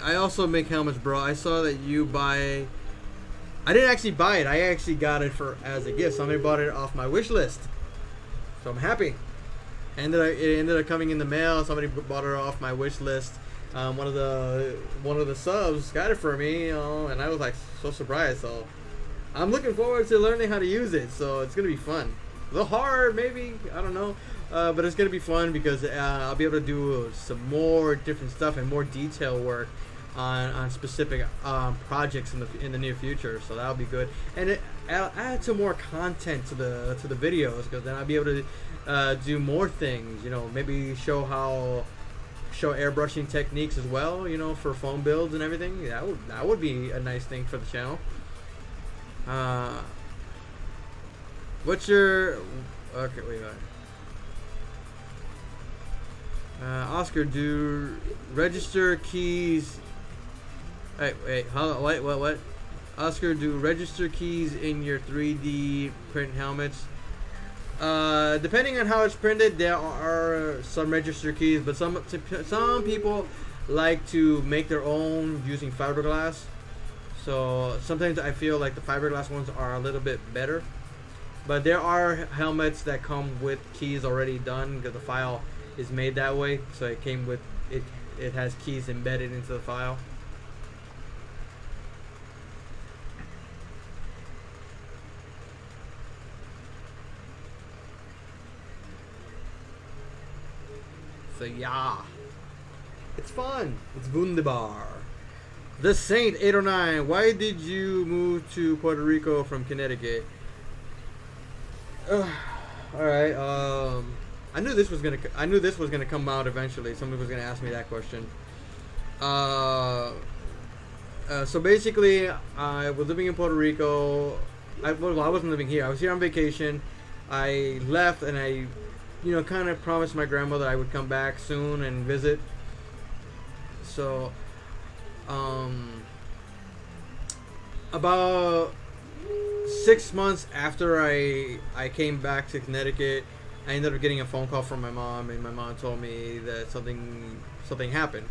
I also make helmets, bro. I saw that you buy. I didn't actually buy it. I actually got it as a gift. Somebody bought it off my wish list, so I'm happy. It ended up coming in the mail. Somebody bought it off my wish list. One of the subs got it for me, and I was like so surprised. So I'm looking forward to learning how to use it. So it's gonna be fun. A little hard, maybe, I don't know, but it's gonna be fun because I'll be able to do some more different stuff and more detail work on specific projects in the near future. So that'll be good, and I'll add some more content to the videos, because then I'll be able to do more things. Maybe show airbrushing techniques as well. For foam builds and everything. That would be a nice thing for the channel. What's your... Okay, wait. Oscar, do register keys... Wait, hold on, wait, what? Oscar, do register keys in your 3D print helmets? Depending on how it's printed, there are some register keys, but some people like to make their own using fiberglass. So sometimes I feel like the fiberglass ones are a little bit better. But there are helmets that come with keys already done, because the file is made that way. So it came with it. It has keys embedded into the file. So yeah, it's fun. It's wunderbar. The Saint 809. Why did you move to Puerto Rico from Connecticut? All right. I knew this was gonna come out eventually. Somebody was gonna ask me that question. So basically, I was living in Puerto Rico. I wasn't living here. I was here on vacation. I left, and I, kind of promised my grandmother I would come back soon and visit. So, about 6 months after I came back to Connecticut, I ended up getting a phone call from my mom, and my mom told me that something happened,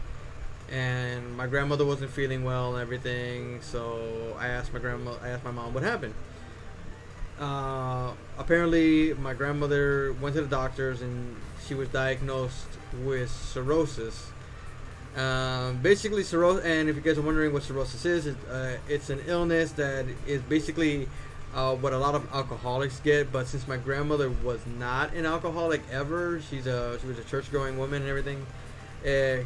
and my grandmother wasn't feeling well and everything. So I asked my mom what happened. Apparently, my grandmother went to the doctors, and she was diagnosed with cirrhosis. Basically, cirrhosis, and if you guys are wondering what cirrhosis is, it's an illness that is basically what a lot of alcoholics get. But since my grandmother was not an alcoholic ever, she was a church-going woman and everything.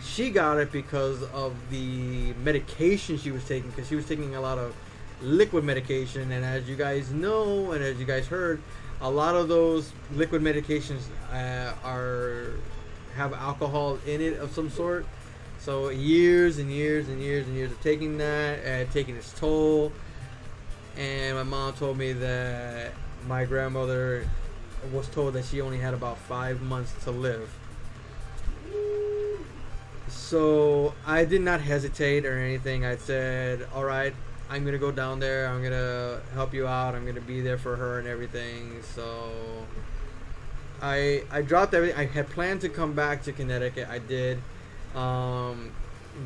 She got it because of the medication she was taking, because she was taking a lot of liquid medication, and as you guys know and as you guys heard, a lot of those liquid medications have alcohol in it of some sort. So years and years and years and years of taking that, taking its toll. And my mom told me that my grandmother was told that she only had about 5 months to live. So I did not hesitate or anything. I said, all right, I'm going to go down there. I'm going to help you out. I'm going to be there for her and everything. So I dropped everything. I had planned to come back to Connecticut. I did.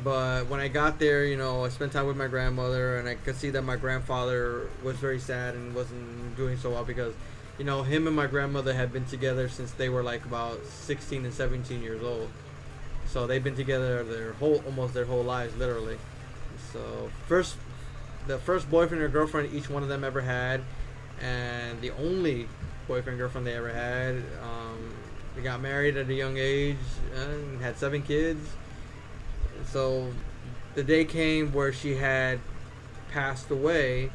But when I got there, I spent time with my grandmother, and I could see that my grandfather was very sad and wasn't doing so well because, him and my grandmother had been together since they were like about 16 and 17 years old. So they've been together almost their whole lives, literally. So the first boyfriend or girlfriend each one of them ever had, and the only boyfriend girlfriend they ever had. They got married at a young age and had 7 kids. So the day came where she had passed away.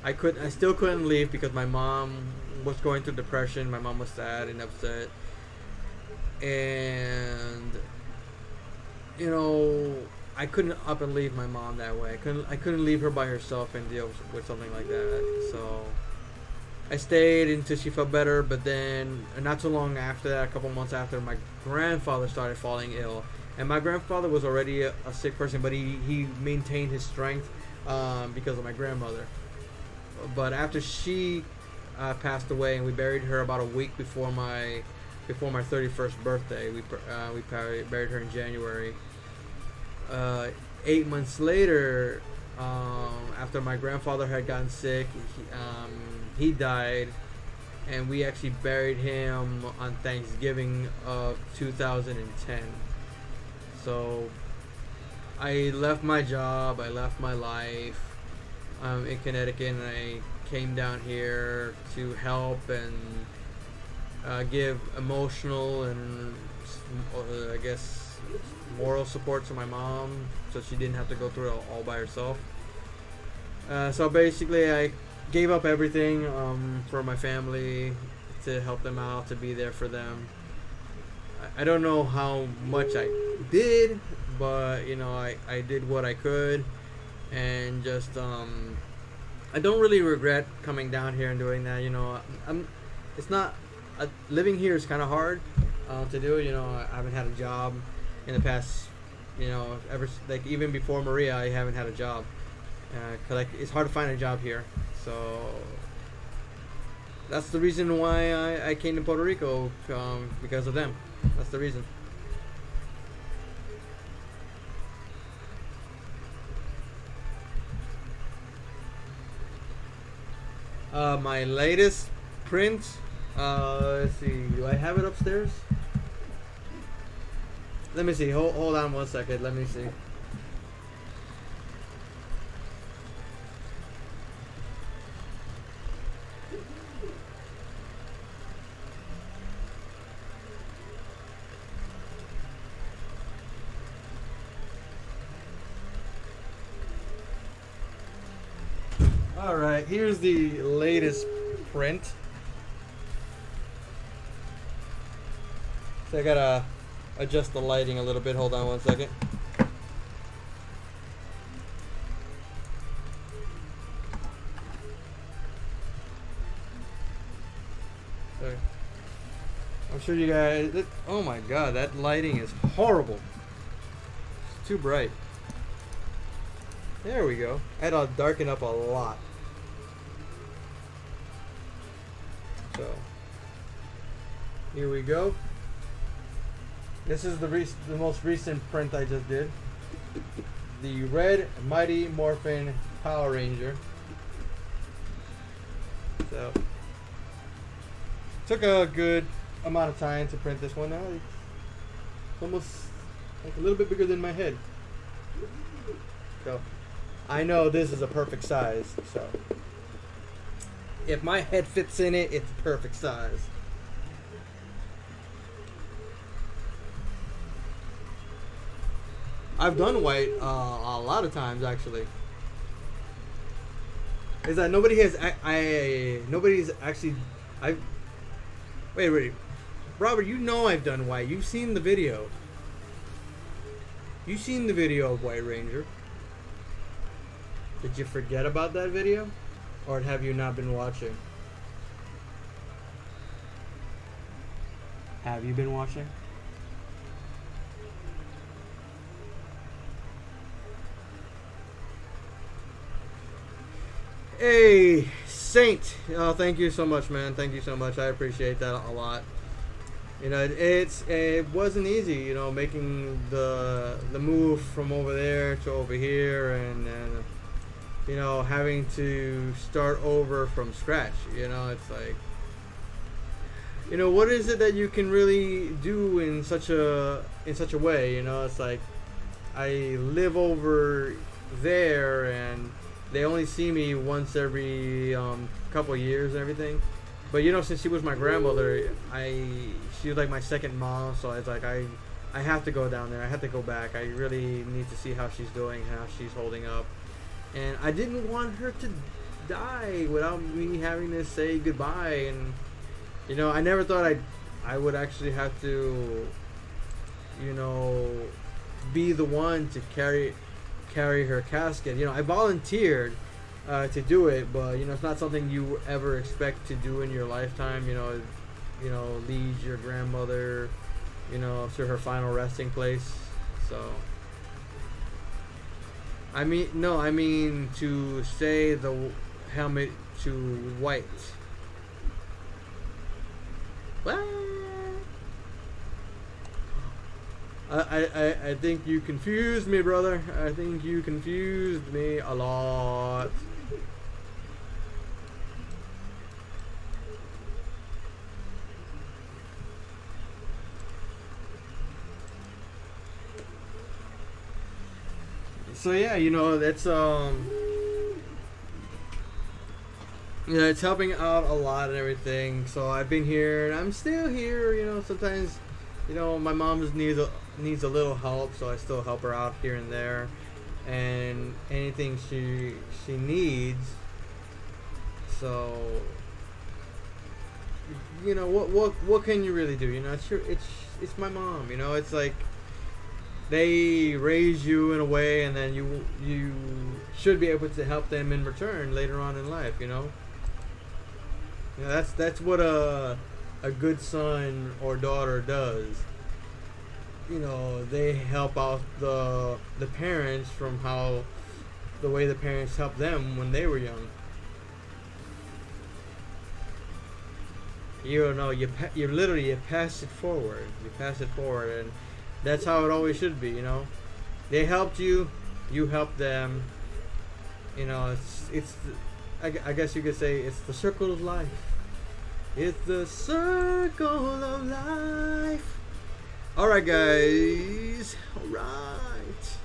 I still couldn't leave because my mom was going through depression. My mom was sad and upset, and I couldn't up and leave my mom that way. I couldn't leave her by herself and deal with something like that. So I stayed until she felt better. But then, not too long after that, a couple months after, my grandfather started falling ill. And my grandfather was already a sick person, but he maintained his strength because of my grandmother. But after she passed away, and we buried her about a week before my 31st birthday, we buried her in January. 8 months later, after my grandfather had gotten sick, he died, and we actually buried him on Thanksgiving of 2010. So I left my job, I left my life in Connecticut, and I came down here to help and give emotional and I guess moral support to my mom, so she didn't have to go through it all by herself. So basically I gave up everything for my family, to help them out, to be there for them. I don't know how much I did, but I did what I could, and just I don't really regret coming down here and doing that. It's not living here is kind of hard to do. I haven't had a job in the past, ever, like even before Maria, I haven't had a job, 'cause it's hard to find a job here. So that's the reason why I came to Puerto Rico, because of them. That's the reason. My latest print. Let's see. Do I have it upstairs? Let me see. Hold on 1 second. Let me see. Alright, here's the latest print. So I gotta adjust the lighting a little bit. Hold on 1 second. Sorry. I'm sure you guys... Oh my god, that lighting is horrible. It's too bright. There we go. I had to darken up a lot. So, here we go. This is the most recent print I just did. The Red Mighty Morphin Power Ranger. So, took a good amount of time to print this one. Now it's almost like a little bit bigger than my head. So I know this is a perfect size. So if my head fits in it, it's perfect size. I've done white a lot of times actually. Is that nobody's actually wait, Robert, you know I've done white. You've seen the video. You've seen the video of White Ranger. Did you forget about that video? Or have you not been watching? Have you been watching? Hey, Saint. Oh, thank you so much, man. Thank you so much. I appreciate that a lot. You know, it wasn't easy, you know, making the move from over there to over here, and you know, having to start over from scratch. You know, it's like, you know, what is it that you can really do in such a way? You know, it's like I live over there, and they only see me once every couple of years and everything. But you know, since she was my grandmother, she was like my second mom, so it's like I have to go down there. I have to go back. I really need to see how she's doing, how she's holding up. And I didn't want her to die without me having to say goodbye. And you know, I never thought I would actually have to, you know, be the one to carry her casket. You know, I volunteered to do it, but you know, it's not something you ever expect to do in your lifetime. You know, lead your grandmother, you know, to her final resting place. So I mean to say the helmet to white. What? I think you confused me, brother. I think you confused me a lot. So yeah, you know, that's yeah, it's helping out a lot and everything. So I've been here and I'm still here. You know, sometimes, you know, my mom needs a little help, so I still help her out here and there, and anything she needs. So you know, what can you really do? You know, it's my mom. You know, it's like they raise you in a way, and then you should be able to help them in return later on in life. You know, that's what a good son or daughter does. You know, they help out the parents from the way the parents helped them when they were young. You know, you literally pass it forward. You pass it forward, and that's how it always should be. You know, they helped you, you helped them. You know, I guess you could say it's the circle of life. It's the circle of life. Alright, guys. Alright.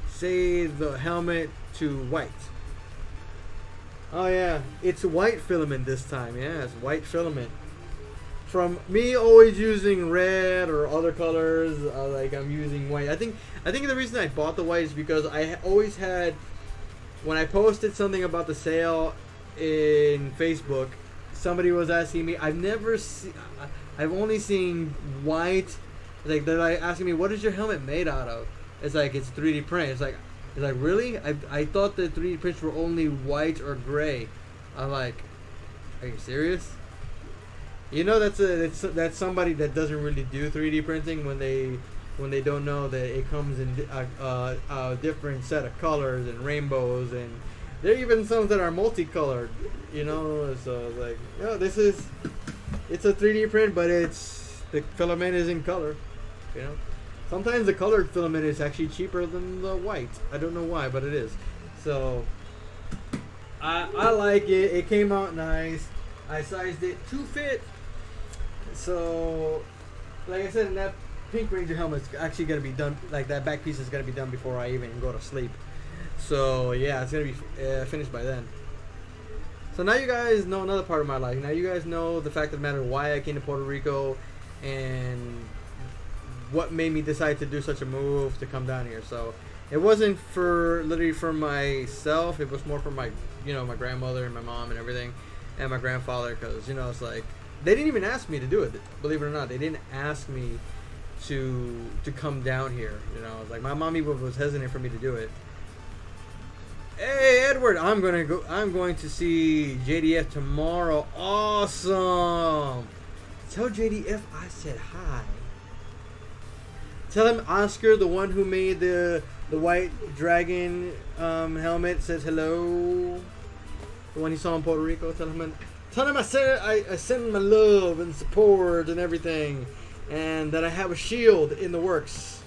Say the helmet to white. Oh yeah, it's white filament this time. Yeah, it's white filament. From me always using red or other colors, like I'm using white. I think the reason I bought the white is because I always had, when I posted something about the sale in Facebook, somebody was asking me. I've only seen white. Like they're like asking me, what is your helmet made out of? It's like it's 3D print. It's like really? I thought the 3D prints were only white or gray. I'm like, are you serious? You know, that's somebody that doesn't really do 3D printing when they don't know that it comes in a different set of colors and rainbows, and there are even some that are multicolored. You know, so like, you know, it's a 3D print, but the filament is in color. You know, sometimes the colored filament is actually cheaper than the white. I don't know why, but it is. So I like it. It came out nice. I sized it to fit. So like I said, that Pink Ranger helmet's actually gonna be done. Like that back piece is gonna be done before I even go to sleep. So yeah, it's gonna be finished by then. So now you guys know another part of my life. Now you guys know the fact of the matter why I came to Puerto Rico and what made me decide to do such a move to come down here. So it wasn't for literally for myself. It was more for my, you know, my grandmother and my mom and everything, and my grandfather, because, you know, it's like they didn't even ask me to do it. Believe it or not, they didn't ask me to come down here. You know, it's like my mom even was hesitant for me to do it. Hey Edward, I'm going to see JDF tomorrow. Awesome. Tell JDF I said hi. Tell him Oscar, the one who made the white dragon helmet, says hello. The one he saw in Puerto Rico. Tell him I send my love and support and everything, and that I have a shield in the works.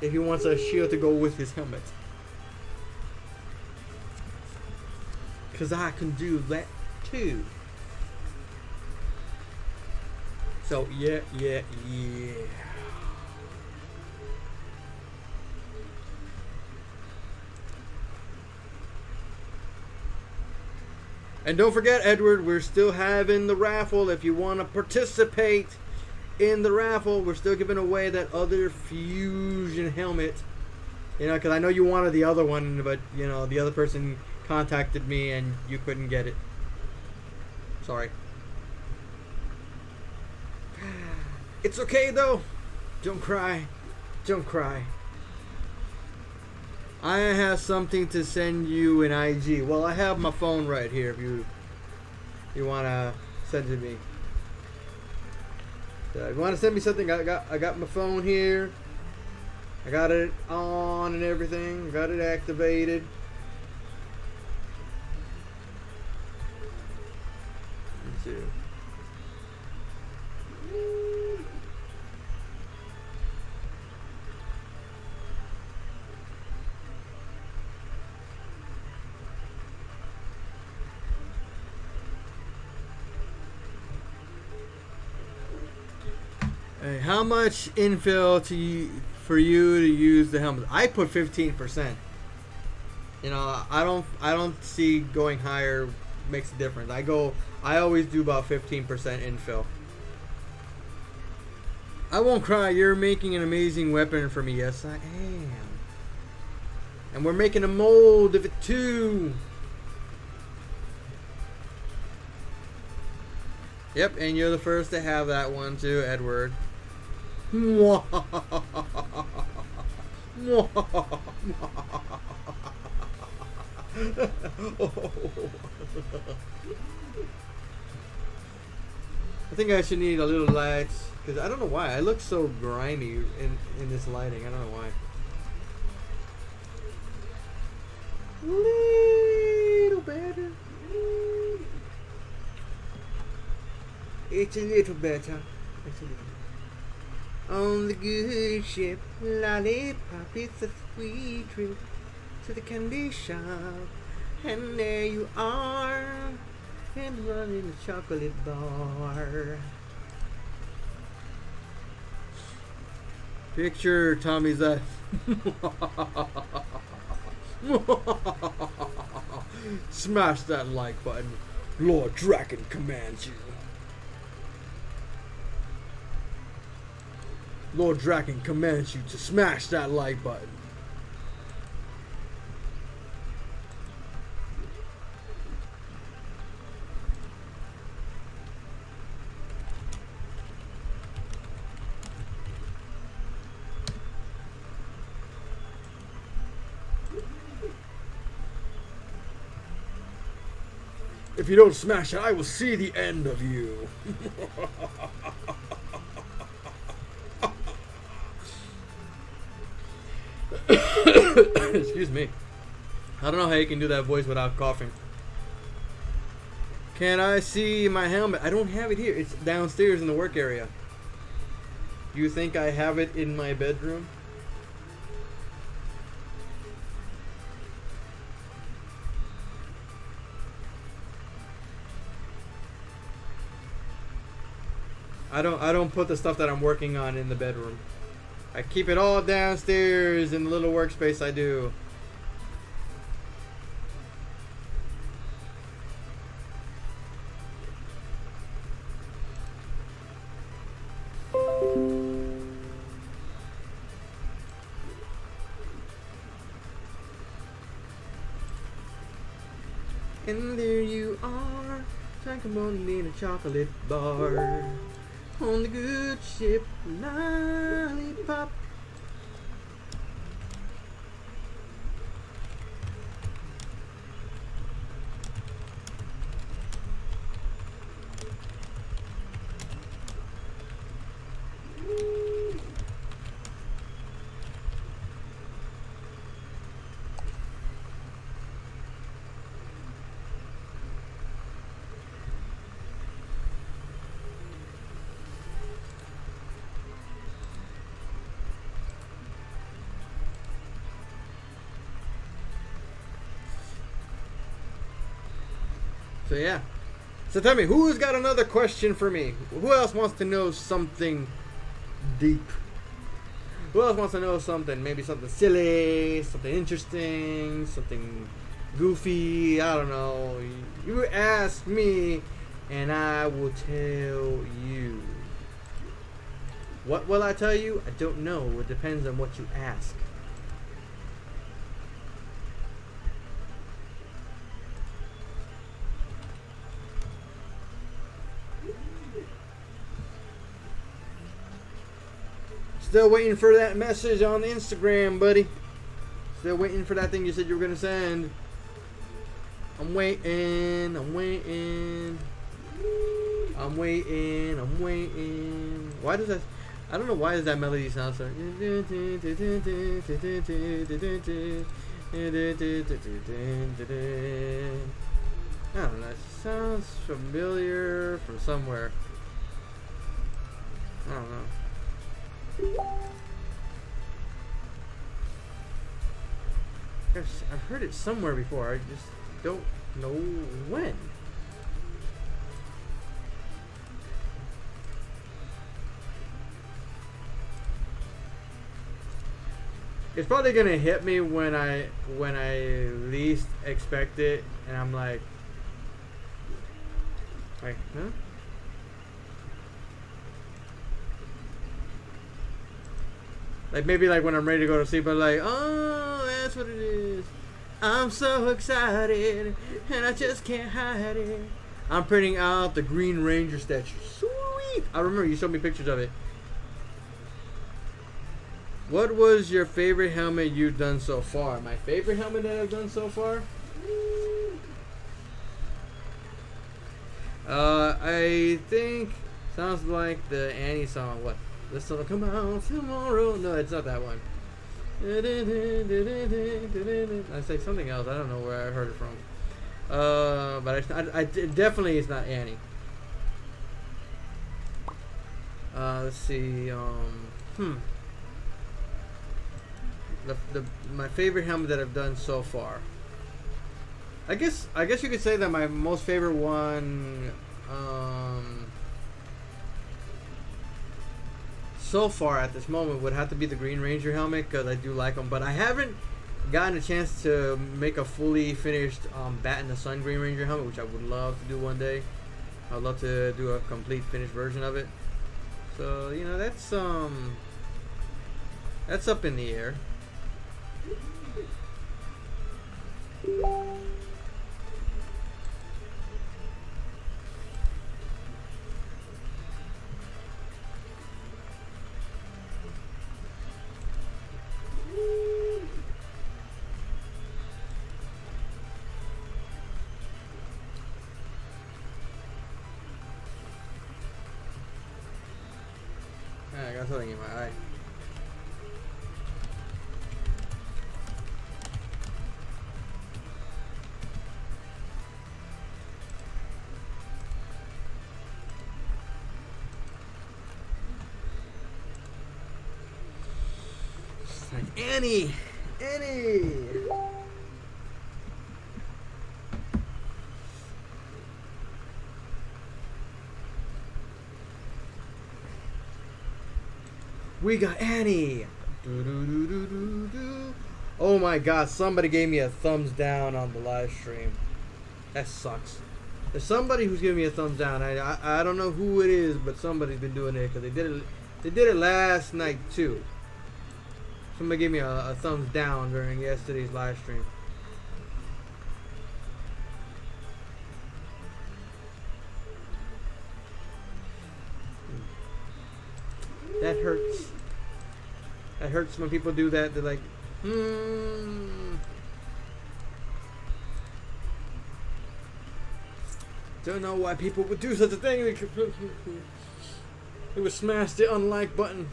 If he wants a shield to go with his helmet. Because I can do that too. So, yeah. And don't forget, Edward, we're still having the raffle. If you want to participate in the raffle, we're still giving away that other Fusion helmet. You know, because I know you wanted the other one, but, you know, the other person contacted me and you couldn't get it. Sorry. It's okay though. Don't cry. Don't cry. I have something to send you in IG. Well, I have my phone right here if you wanna send it to me. So if you wanna send me something, I got my phone here. I got it on and everything. Got it activated. Let's see. Hey, how much infill for you to use the helmet? I put 15%. You know, I don't see going higher makes a difference. I always do about 15% infill. I won't cry. You're making an amazing weapon for me. Yes, I am. And we're making a mold of it too. Yep, and you're the first to have that one too, Edward. I think I should need a little lights, because I don't know why I look so grimy in this lighting. I don't know why. Little better. It's a little better. On the good ship, lollipop, it's a sweet trip to the candy shop, and there you are, and running the chocolate bar. Picture Tommy's eye. Smash that like button. Lord Drakkon commands you. Lord Drakkon commands you to smash that like button. If you don't smash it, I will see the end of you. Excuse me. I don't know how you can do that voice without coughing. Can I see my helmet? I don't have it here. It's downstairs in the work area. Do you think I have it in my bedroom? I don't put the stuff that I'm working on in the bedroom. I keep it all downstairs in the little workspace I do. And there you are, talking in a chocolate bar on the good ship Lollipop. So yeah. So tell me, who's got another question for me? Who else wants to know something deep? Who else wants to know something? Maybe something silly, something interesting, something goofy. I don't know. You ask me, and I will tell you. What will I tell you? I don't know. It depends on what you ask. Still waiting for that message on Instagram, buddy. Still waiting for that thing you said you were gonna send. I'm waiting. I'm waiting. I'm waiting. I'm waiting. Why does that? I don't know why does that melody sound so. I don't know. It sounds familiar from somewhere. I don't know. I've heard it somewhere before. I just don't know when. It's probably gonna hit me when I least expect it, and I'm like, huh? Like maybe like when I'm ready to go to sleep, I'm like, oh, that's what it is. I'm so excited, and I just can't hide it. I'm printing out the Green Ranger statue. Sweet! I remember you showed me pictures of it. What was your favorite helmet you've done so far? My favorite helmet that I've done so far? I think sounds like the Annie song. What? The sun will come out tomorrow. No, it's not that one. I say something else. I don't know where I heard it from. But I definitely it's not Annie. Let's see. My favorite helmet that I've done so far. I guess you could say that my most favorite one. So far at this moment would have to be the Green Ranger helmet because I do like them, but I haven't gotten a chance to make a fully finished Bat in the Sun Green Ranger helmet, which I would love to do one day. I'd love to do a complete finished version of it. So you know that's up in the air. I got something in my eye. It's like Annie. We got Annie. Do. Oh my god, somebody gave me a thumbs down on the live stream. That sucks. There's somebody who's giving me a thumbs down. I don't know who it is, but somebody's been doing it because they did it last night too. Somebody gave me a thumbs down during yesterday's live stream. That hurts. That hurts when people do that. They're like, don't know why people would do such a thing. They would smash the unlike button.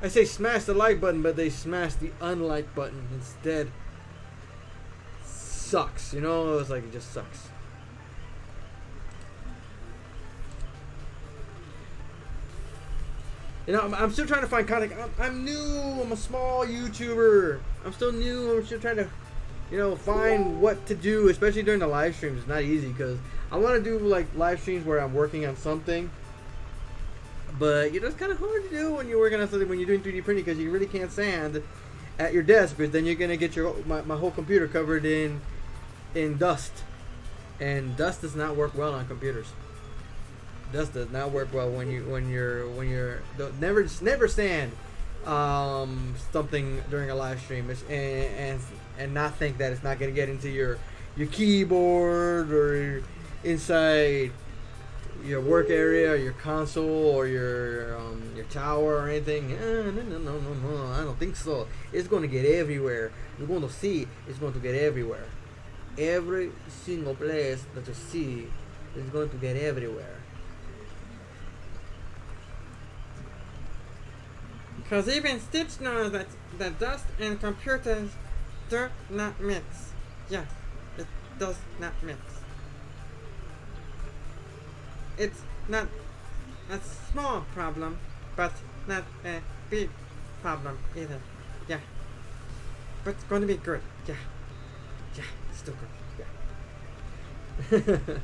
I say smash the like button, but they smash the unlike button instead. Sucks, you know? It's like, it just sucks. You know, I'm still trying to find content. I'm new. I'm a small YouTuber. I'm still new. I'm still trying to, you know, find what to do, especially during the live streams. It's not easy because I want to do like live streams where I'm working on something. But you know, it's kind of hard to do when you're working on something when you're doing 3D printing because you really can't stand at your desk because then you're gonna get your my whole computer covered in dust, and dust does not work well on computers. Dust does not work well when you're never stand something during a live stream and not think that it's not gonna get into your keyboard or inside your work area or your console or your tower or anything. No, I don't think so. It's going to get everywhere. You're going to see it's going to get everywhere. Every single place that you see is going to get everywhere. Because even Stitch knows that dust and computers do not mix. Yes, it does not mix. It's not a small problem, but not a big problem either. Yeah. But it's going to be good. Yeah. Yeah, it's still good. Yeah.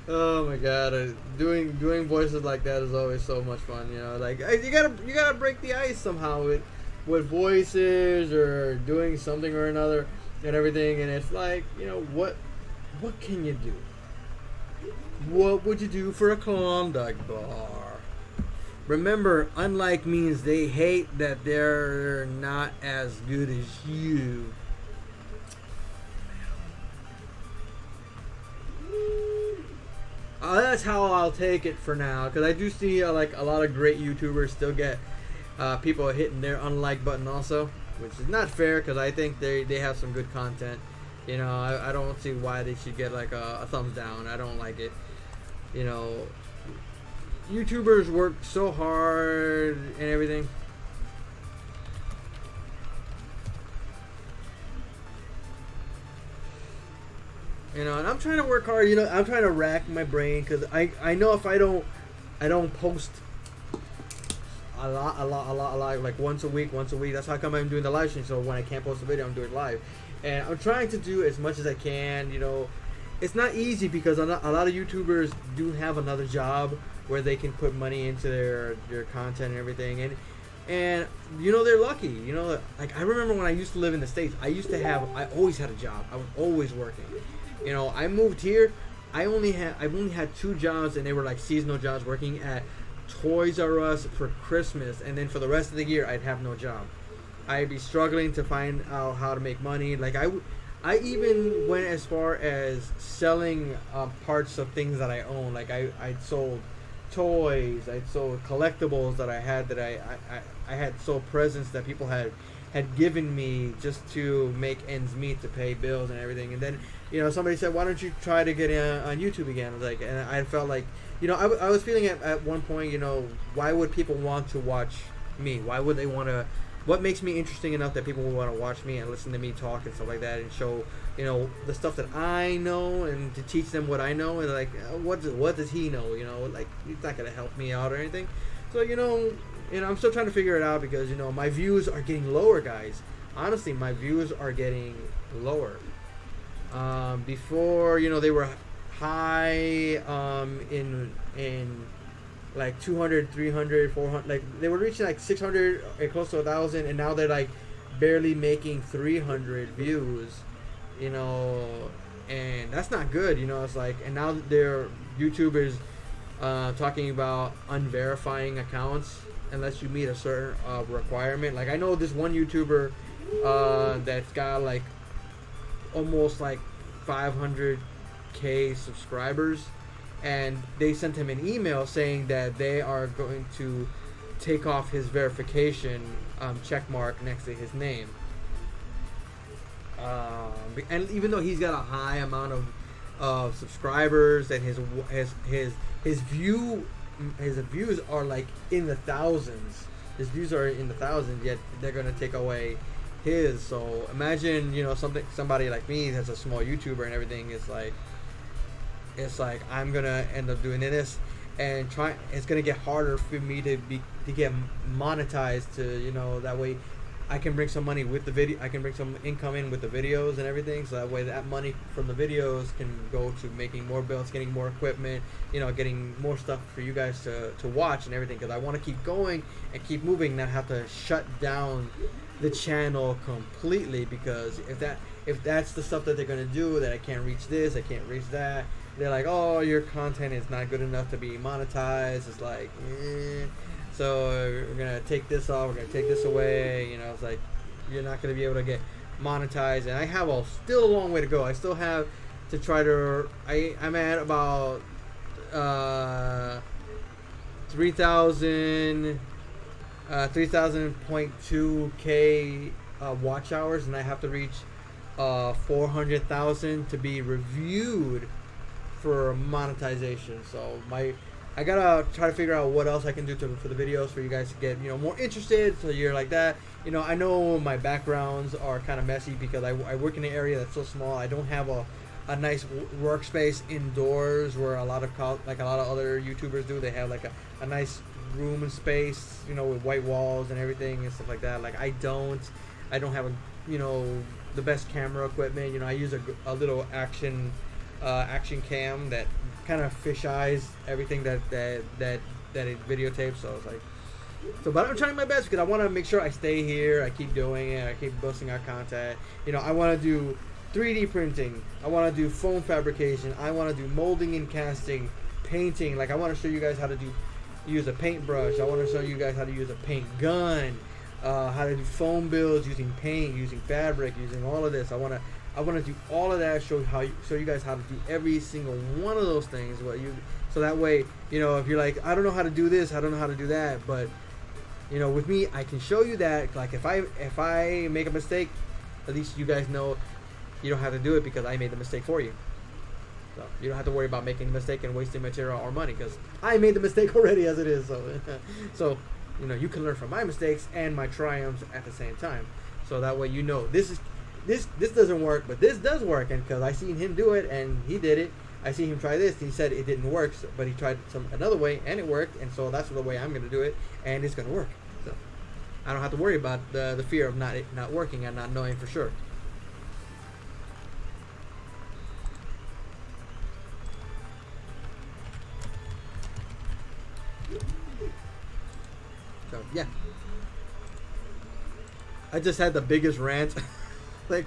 Oh my god, doing voices like that is always so much fun, you know. Like you gotta break the ice somehow with voices or doing something or another and everything, and it's like, you know, what can you do? What would you do for a Klondike bar? Remember, unlike means they hate that they're not as good as you. That's how I'll take it for now, because I do see like a lot of great YouTubers still get people hitting their unlike button also, which is not fair because I think they have some good content. You know, I don't see why they should get like a thumbs down. I don't like it. You know, YouTubers work so hard and everything. You know, and I'm trying to work hard. You know, I'm trying to rack my brain because I know if I don't post a lot, like once a week. That's how come I'm doing the live stream. So when I can't post a video, I'm doing live, and I'm trying to do as much as I can. You know, it's not easy because a lot of YouTubers do have another job where they can put money into their content and everything, and you know, they're lucky. You know, like I remember when I used to live in the States, I always had a job. I was always working. You know, I moved here. I've only had 2 jobs, and they were like seasonal jobs, working at Toys R Us for Christmas, and then for the rest of the year, I'd have no job. I'd be struggling to find out how to make money. Like I even went as far as selling parts of things that I own. Like I sold toys, I sold collectibles that I had I had sold presents that people had given me just to make ends meet, to pay bills and everything. And then, you know, somebody said, why don't you try to get on YouTube again? I was like, and I felt like, you know, I was feeling at one point, you know, why would people want to watch me? Why would they want to, what makes me interesting enough that people would want to watch me and listen to me talk and stuff like that, and show, you know, the stuff that I know, and to teach them what I know, and like, what does he know? You know, like, he's not going to help me out or anything. So, you know, I'm still trying to figure it out because, you know, my views are getting lower, guys. Honestly, my views are getting lower. Before, you know, they were high in like 200, 300, 400. Like they were reaching like 600 and close to 1,000, and now they're like barely making 300 views. You know, and that's not good. You know, it's like, and now they're YouTubers talking about unverifying accounts unless you meet a certain requirement. Like I know this one YouTuber that's got like almost like 500K subscribers, and they sent him an email saying that they are going to take off his verification check mark next to his name. And even though he's got a high amount of subscribers, and his views are like in the thousands. His views are in the thousands, yet they're gonna take away his. So imagine, you know, somebody like me that's a small YouTuber and everything. It's like I'm gonna end up doing this, and it's gonna get harder for me to get monetized. To, you know, that way I can bring some money with the video. I can bring some income in with the videos and everything. So that way, that money from the videos can go to making more builds, getting more equipment, you know, getting more stuff for you guys to watch and everything. Because I want to keep going and keep moving, not have to shut down the channel completely. Because if that's the stuff that they're gonna do, that I can't reach this, I can't reach that. They're like, oh, your content is not good enough to be monetized. It's like, so we're gonna take this off, we're gonna take this away. You know, it's like you're not gonna be able to get monetized. And I have still a long way to go. I still have to try to. I'm at about 3,000.2K watch hours, and I have to reach 400,000 to be reviewed for monetization. So I gotta try to figure out what else I can do for the videos for you guys to get, you know, more interested. So you're like that. You know, I know my backgrounds are kind of messy because I work in an area that's so small. I don't have a nice workspace indoors where a lot of other YouTubers do. They have like a nice room and space, you know, with white walls and everything and stuff like that. Like I don't have you know, the best camera equipment. You know, I use a little action cam that kind of fisheyes everything that it videotapes. So it's like, but I'm trying my best because I want to make sure I stay here. I keep doing it. I keep boosting our content. You know, I want to do 3D printing. I want to do foam fabrication. I want to do molding and casting, painting. Like I want to show you guys how to use a paintbrush. I want to show you guys how to use a paint gun, how to do foam builds using paint, using fabric, using all of this. I want to do all of that. Show you guys how to do every single one of those things. So that way, you know, if you're like, I don't know how to do this, I don't know how to do that, but you know, with me, I can show you that. Like if I make a mistake, at least you guys know you don't have to do it because I made the mistake for you. So you don't have to worry about making a mistake and wasting material or money because I made the mistake already as it is. So you know, you can learn from my mistakes and my triumphs at the same time. So that way, you know, this doesn't work, but this does work, and because I seen him do it and he did it. I see him try this, and he said it didn't work, but he tried another way and it worked, and so that's the way I'm gonna do it, and it's gonna work. So I don't have to worry about the fear of not working and not knowing for sure. So yeah, I just had the biggest rant. Like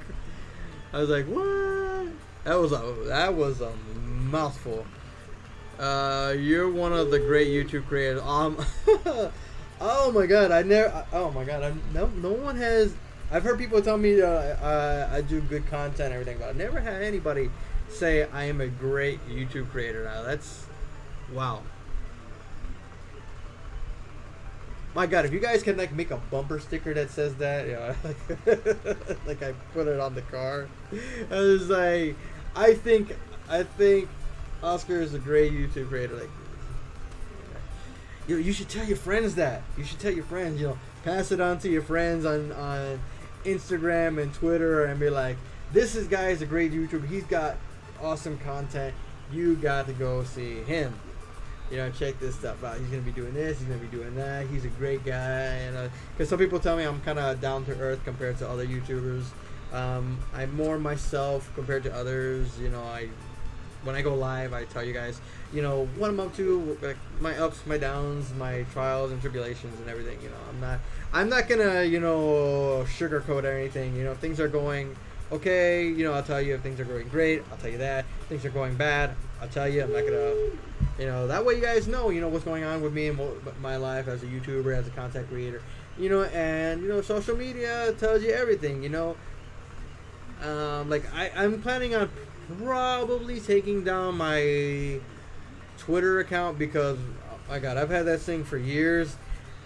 I was like, what? That was a mouthful. You're one of the great YouTube creators. Oh my god, no one has. I've heard people tell me I do good content and everything, but I've never had anybody say I am a great YouTube creator. Now that's wow. My god, if you guys can like make a bumper sticker that says that, you know, like I put it on the car. I was like, I think Oscar is a great YouTube creator. Like, you should tell your friends that. You should tell your friends, you know, pass it on to your friends on Instagram and Twitter, and be like, this guy is a great YouTuber. He's got awesome content. You got to go see him. You know, check this stuff out. He's gonna be doing this. He's gonna be doing that. He's a great guy. And because some people tell me I'm kind of down to earth compared to other YouTubers. I'm more myself compared to others. You know, when I go live, I tell you guys, you know, what I'm up to, like my ups, my downs, my trials and tribulations and everything. You know, I'm not gonna, you know, sugarcoat anything. You know, if things are going okay, you know, I'll tell you. If things are going great, I'll tell you that. If things are going bad, I'll tell you. I'm not gonna, you know, that way you guys know, you know, what's going on with me and my life as a YouTuber, as a content creator. You know, and, you know, social media tells you everything, you know. Like, I'm planning on probably taking down my Twitter account because, oh my God, I've had that thing for years.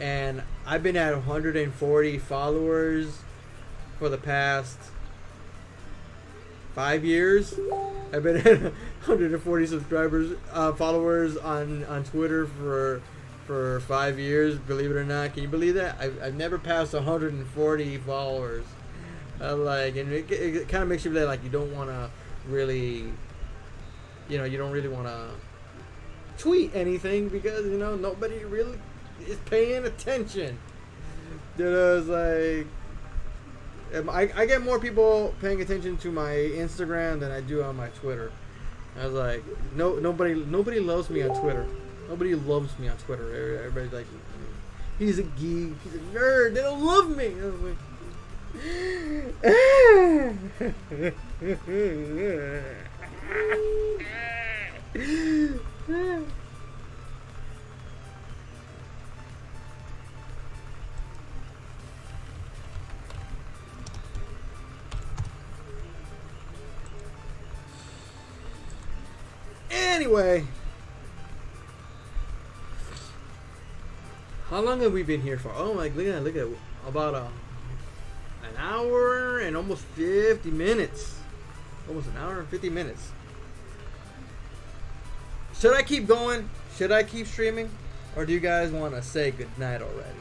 And I've been at 140 followers for the past 5 years. I've been at 140 followers on Twitter for 5 years. Believe it or not, can you believe that? I've never passed 140 followers. Like, and it kind of makes you feel like you don't want to really, you know, you don't really want to tweet anything because, you know, nobody really is paying attention. You know, it's like, I get more people paying attention to my Instagram than I do on my Twitter. I was like, nobody loves me on Twitter. Nobody loves me on Twitter. Everybody's like, he's a geek, he's a nerd. They don't love me. I was like, anyway, how long have we been here for? Oh my, look at about an hour and almost 50 minutes. Almost an hour and 50 minutes. Should I keep going? Should I keep streaming? Or do you guys want to say goodnight already?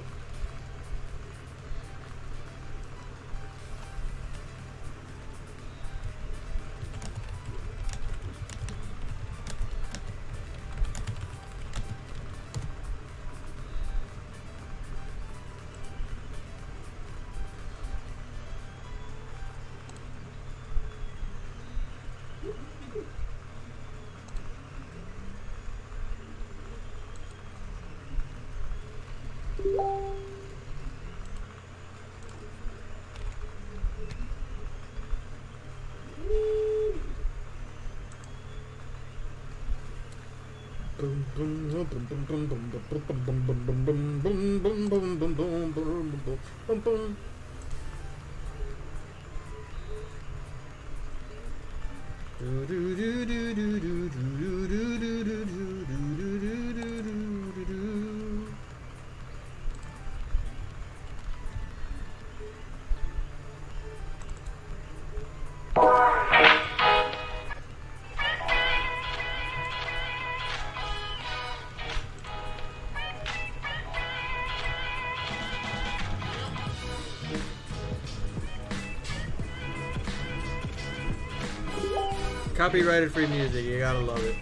Copyrighted free music, you gotta love it.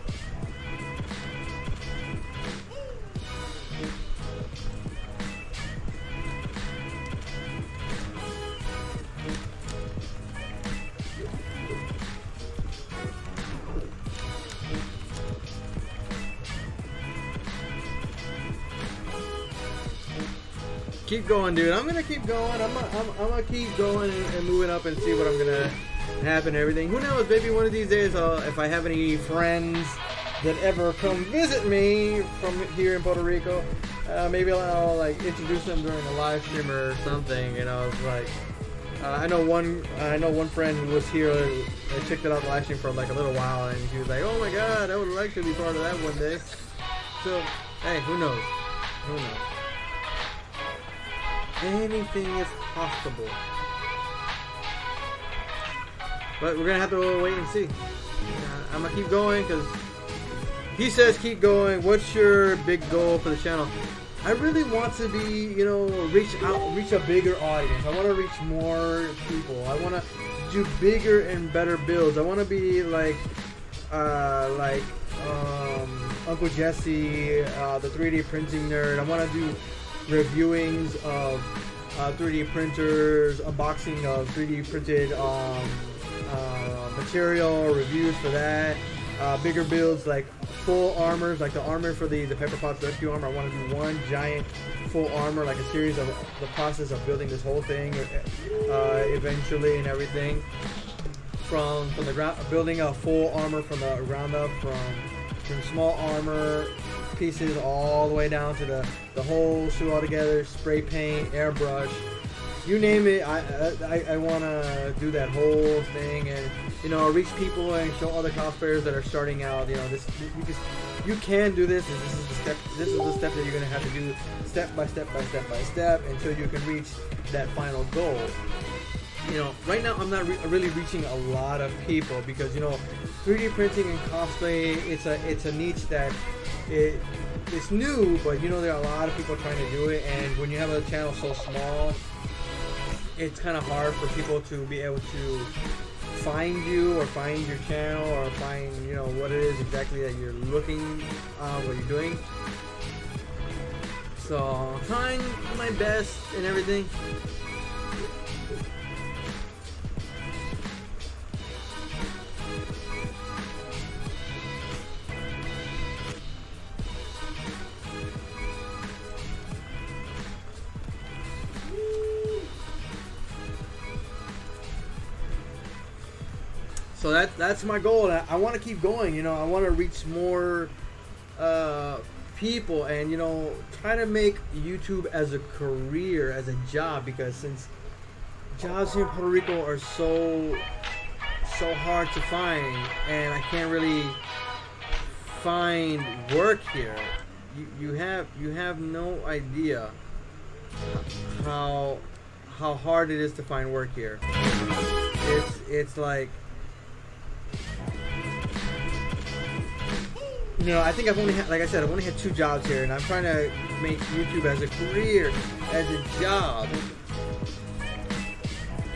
Keep going, dude. I'm gonna keep going. I'm gonna keep going and moving up and see what I'm gonna happen and everything. Who knows? Maybe one of these days, if I have any friends that ever come visit me from here in Puerto Rico, maybe I'll like introduce them during a live stream or something. You know, it's like I know one friend who was here. I checked it out the live stream for like a little while, and he was like, "Oh my God, I would like to be part of that one day." So, hey, who knows? Who knows? Anything is possible. But we're gonna have to wait and see. I'm gonna keep going because he says keep going. What's your big goal for the channel? I really want to be, you know, reach a bigger audience. I want to reach more people. I want to do bigger and better builds. I want to be like Uncle Jesse, the 3D printing nerd. I want to do reviewings of 3D printers, unboxing of 3D printed material, reviews for that. bigger builds like full armors, like the armor for the Pepper Potts rescue armor. I want to do one giant full armor, like a series of the process of building this whole thing eventually and everything. From the ground, building a full armor from the ground up, from small armor pieces all the way down to the whole suit all together, spray paint, airbrush, you name it. I want to do that whole thing and, you know, reach people and show other cosplayers that are starting out, you know, you can do this. This is the step that you're going to have to do step by step until you can reach that final goal. You know, right now I'm not really reaching a lot of people because, you know, 3D printing and cosplay, it's a niche that it's new, but, you know, there are a lot of people trying to do it, and when you have a channel so small, it's kind of hard for people to be able to find you or find your channel or find, you know, what it is exactly that you're looking, what you're doing. So I'm trying my best and everything. So that's my goal. I want to keep going. You know, I want to reach more people, and, you know, try to make YouTube as a career, as a job, because since jobs here in Puerto Rico are so hard to find, and I can't really find work here. You have no idea how hard it is to find work here. It's like, you know, I think I've only had, like I said, I've only had 2 jobs here, and I'm trying to make YouTube as a career, as a job.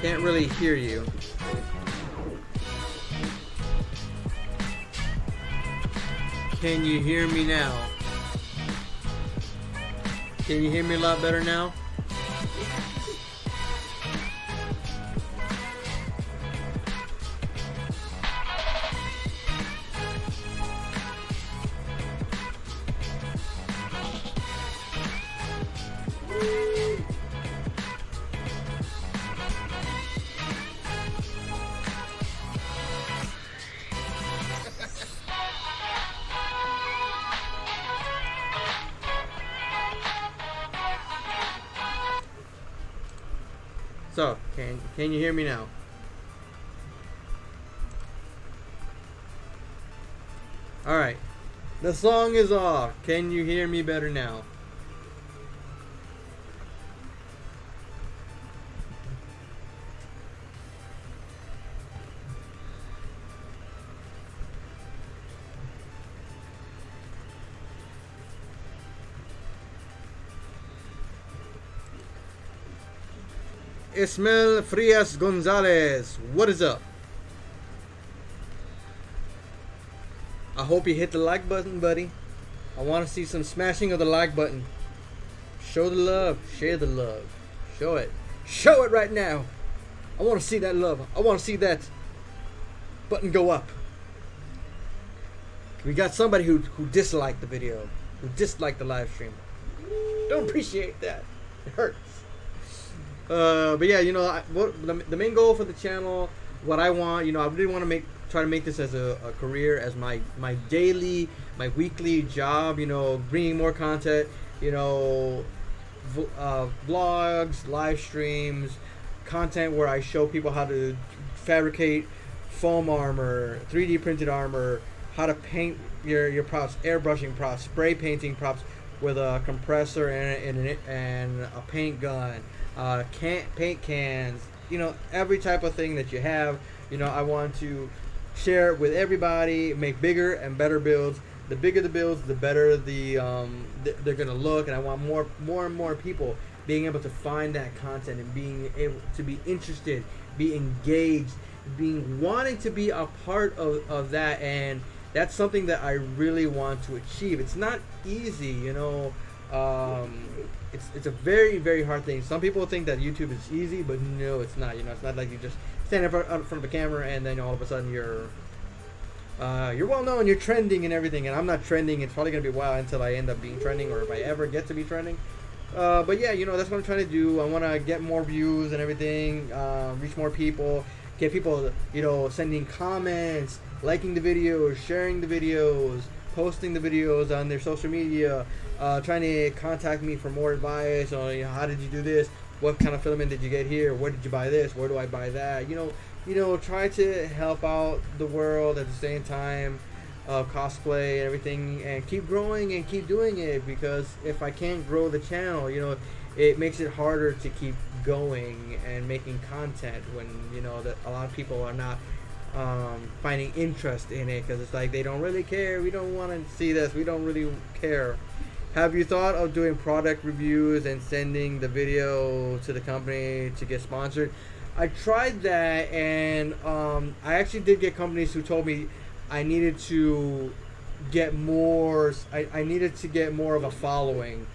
Can't really hear you. Can you hear me now? Can you hear me a lot better now? So, can you hear me now? Alright. The song is off. Can you hear me better now? Ismael Frias Gonzalez, what is up? I hope you hit the like button, buddy. I want to see some smashing of the like button. Show the love, share the love. Show it. Show it right now. I want to see that love. I want to see that button go up. We got somebody who disliked the video, who disliked the live stream. Don't appreciate that. It hurts. But yeah, you know, the main goal for the channel, what I want, you know, I really want to try to make this as a career, as my daily, my weekly job, you know, bringing more content, you know, vlogs, live streams, content where I show people how to fabricate foam armor, 3D printed armor, how to paint your props, airbrushing props, spray painting props with a compressor and a paint gun. Paint cans, you know, every type of thing that you have, you know, I want to share it with everybody, make bigger and better builds. The bigger the builds, the better they're gonna look, and I want more and more people being able to find that content and being able to be interested, be engaged, wanting to be a part of that, and that's something that I really want to achieve. It's not easy, you know. It's a very, very hard thing. Some people think that YouTube is easy, but no, it's not. You know, it's not like you just stand in front of a camera and then all of a sudden you're you're well known, you're trending and everything, and I'm not trending. It's probably gonna be a while until I end up being trending, or if I ever get to be trending. But yeah, that's what I'm trying to do. I want to get more views and everything, reach more people, get people, sending comments, liking the videos, sharing the videos, posting the videos on their social media, trying to contact me for more advice on, how did you do this? What kind of filament did you get here? Where did you buy this? Where do I buy that? Try to help out the world at the same time of cosplay and everything, and keep growing and keep doing it, because if I can't grow the channel, it makes it harder to keep going and making content when, that a lot of people are not finding interest in it, because it's like they don't really care. We don't want to see this. We don't really care. Have you thought of doing product reviews and sending the video to the company to get sponsored? I tried that, and I actually did get companies who told me I needed to get more. I needed to get more of a following.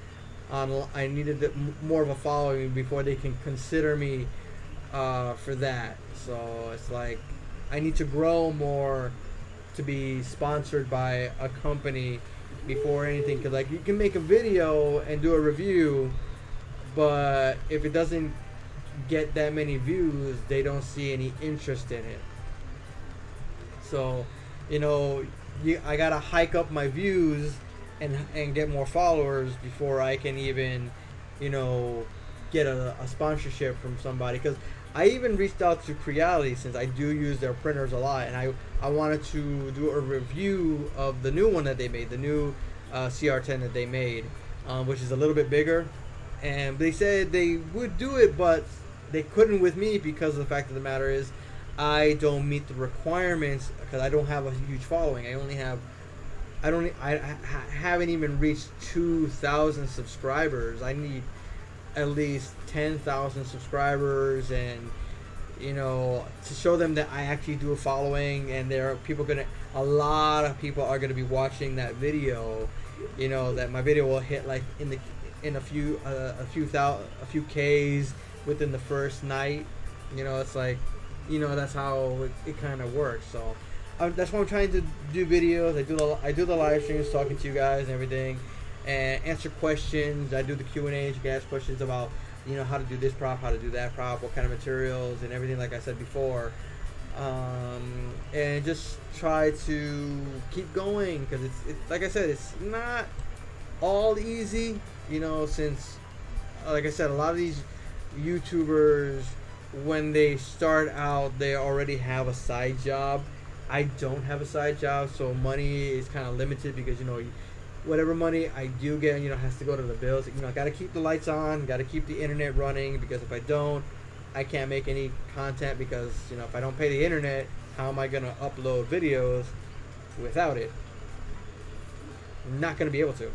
I needed more of a following before they can consider me for that. So it's like I need to grow more to be sponsored by a company before anything. Because like you can make a video and do a review, but if it doesn't get that many views, they don't see any interest in it. So I gotta hike up my views and get more followers before I can even get a sponsorship from somebody. Because I even reached out to Creality, since I do use their printers a lot, and I wanted to do a review of the new one that they made, the new CR10 that they made, which is a little bit bigger, and they said they would do it, but they couldn't with me, because the fact of the matter is I don't meet the requirements, because I don't have a huge following. I haven't even reached 2,000 subscribers. I need at least 10,000 subscribers, and to show them that I actually do a following, and there are a lot of people are gonna be watching that video. That my video will hit like in a few Ks within the first night. It's like, that's how it kind of works. So that's why I'm trying to do videos. I do the live streams, talking to you guys and everything, and answer questions. I do the Q&As. You can ask questions about how to do this prop, how to do that prop, what kind of materials and everything, like I said before, and just try to keep going, because it's like I said, it's not all easy, since like I said, a lot of these YouTubers, when they start out, they already have a side job. I don't have a side job, so money is kind of limited, because whatever money I do get, has to go to the bills. I got to keep the lights on, got to keep the internet running, because if I don't, I can't make any content, because if I don't pay the internet, how am I gonna upload videos without it? I'm not gonna be able to.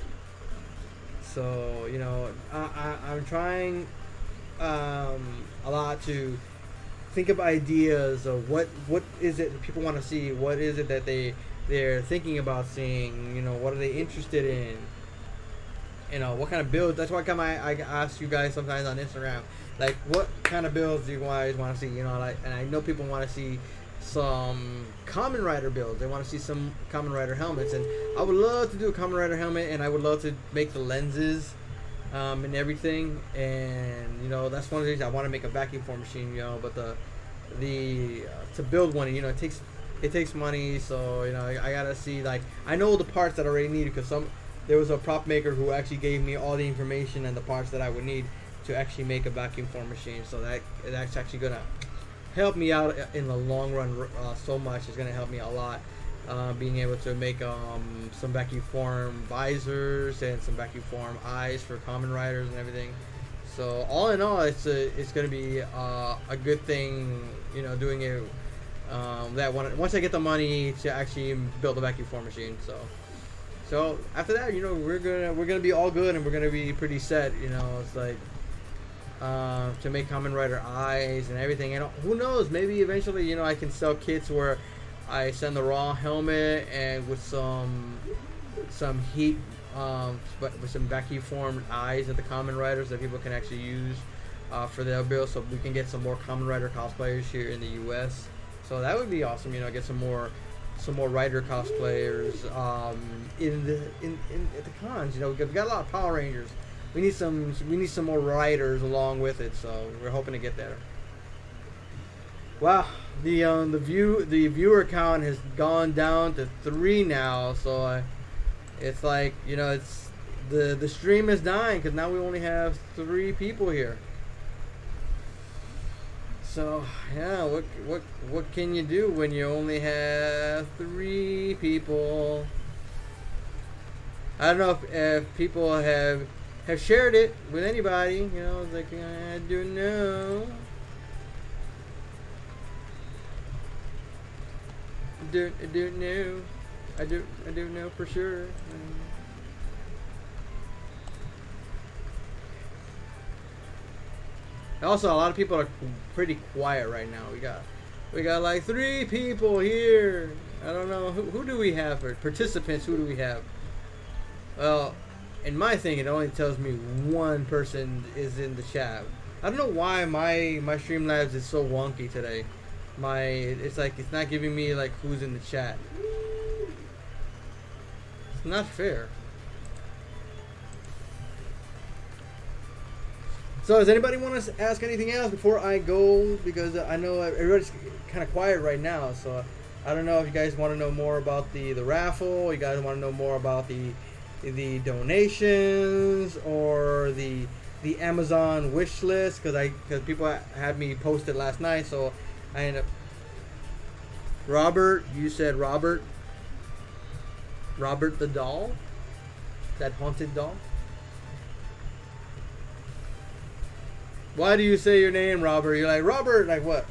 So I'm trying a lot to think of ideas of what is it people want to see, what is it that they're thinking about seeing, what are they interested in, what kind of builds. That's why I ask you guys sometimes on Instagram, like, what kind of builds do you guys want to see, and I know people want to see some Kamen Rider builds. They want to see some Kamen Rider helmets, and I would love to do a Kamen Rider helmet, and I would love to make the lenses and everything, and that's one of the things. I want to make a vacuum form machine, but the to build one, it takes money, so I gotta see, like, I know the parts that I already need, because there was a prop maker who actually gave me all the information and the parts that I would need to actually make a vacuum form machine. So that's actually gonna help me out in the long run so much. It's gonna help me a lot, being able to make some vacuum form visors and some vacuum form eyes for Kamen Riders and everything. So all in all, it's gonna be a good thing, doing it. Once I get the money to actually build a vacuum form machine. So after that, we're gonna be all good, and we're gonna be pretty set. It's like to make Kamen Rider eyes and everything. And who knows, maybe eventually, I can sell kits where I send the raw helmet and with some heat, but with some vacuum formed eyes of the Kamen Riders that people can actually use for their build, so we can get some more Kamen Rider cosplayers here in the U.S. So that would be awesome, get some more some more writer cosplayers in at the cons. You know, we've got a lot of Power Rangers. We need some more writers along with it. So we're hoping to get there. Wow, the viewer count has gone down to 3 now. So it's like, you know, it's the stream is dying because now we only have 3 people here. So yeah, what can you do when you only have 3 people? I don't know if people have shared it with anybody. You know, it's like, I don't know. I don't know. I don't know for sure. Also, a lot of people are pretty quiet right now. We got like 3 people here. I don't know who do we have for participants. Who do we have? Well, in my thing, it only tells me 1 person is in the chat. I don't know why my Streamlabs is so wonky today. It's like it's not giving me like who's in the chat. It's not fair. So does anybody want to ask anything else before I go? Because I know everybody's kind of quiet right now. So I don't know if you guys want to know more about the raffle. You guys want to know more about the donations or the Amazon wish list, because people had me post it last night. So I ended up. Robert, you said Robert the doll, that haunted doll. Why do you say your name, Robert? You're like, Robert, like what?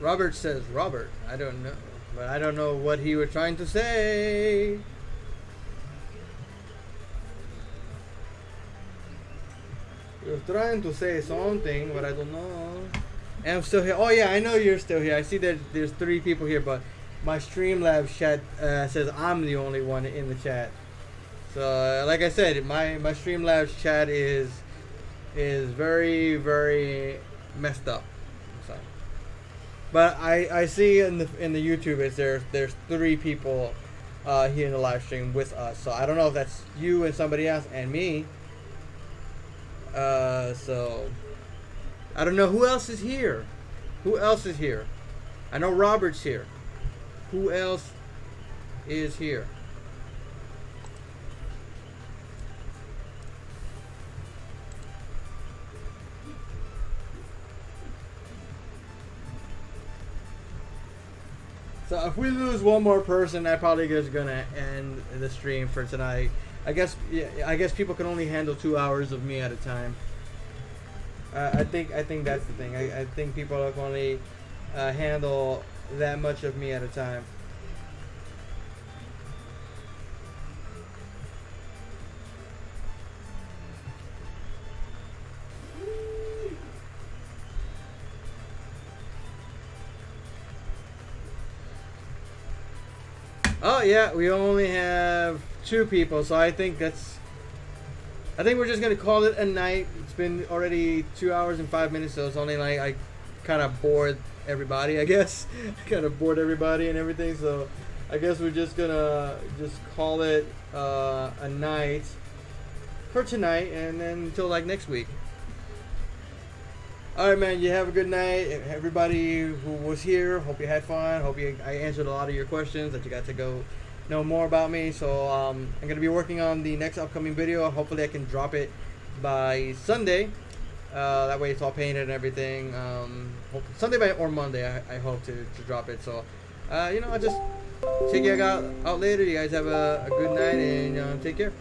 Robert says Robert. I don't know. But I don't know what he was trying to say. He was trying to say something, but I don't know. And I'm still here. Oh yeah, I know you're still here. I see that there's 3 people here, but my Streamlabs chat says I'm the only one in the chat. So like I said, my Streamlabs chat is very, very messed up. So. But I see in the YouTube there's 3 people here in the live stream with us. So I don't know if that's you and somebody else and me. So I don't know who else is here. Who else is here? I know Robert's here. Who else is here? So if we lose one more person, I'm probably just gonna end the stream for tonight. I guess people can only handle 2 hours of me at a time. I think that's the thing. I think people can only handle that much of me at a time. Oh yeah, we only have 2 people, so I think we're just gonna call it a night. It's been already 2 hours and 5 minutes, so it's only like I kind of bored everybody. I guess I kind of bored everybody and everything. So I guess we're just gonna call it a night for tonight, and then until like next week. All right, man. You have a good night, everybody who was here. Hope you had fun. Hope I answered a lot of your questions, that you got to go know more about me. So I'm gonna be working on the next upcoming video. Hopefully, I can drop it by Sunday. That way, it's all painted and everything. Sunday or Monday, I hope to drop it. So I'll just check you out later. You guys have a good night and take care.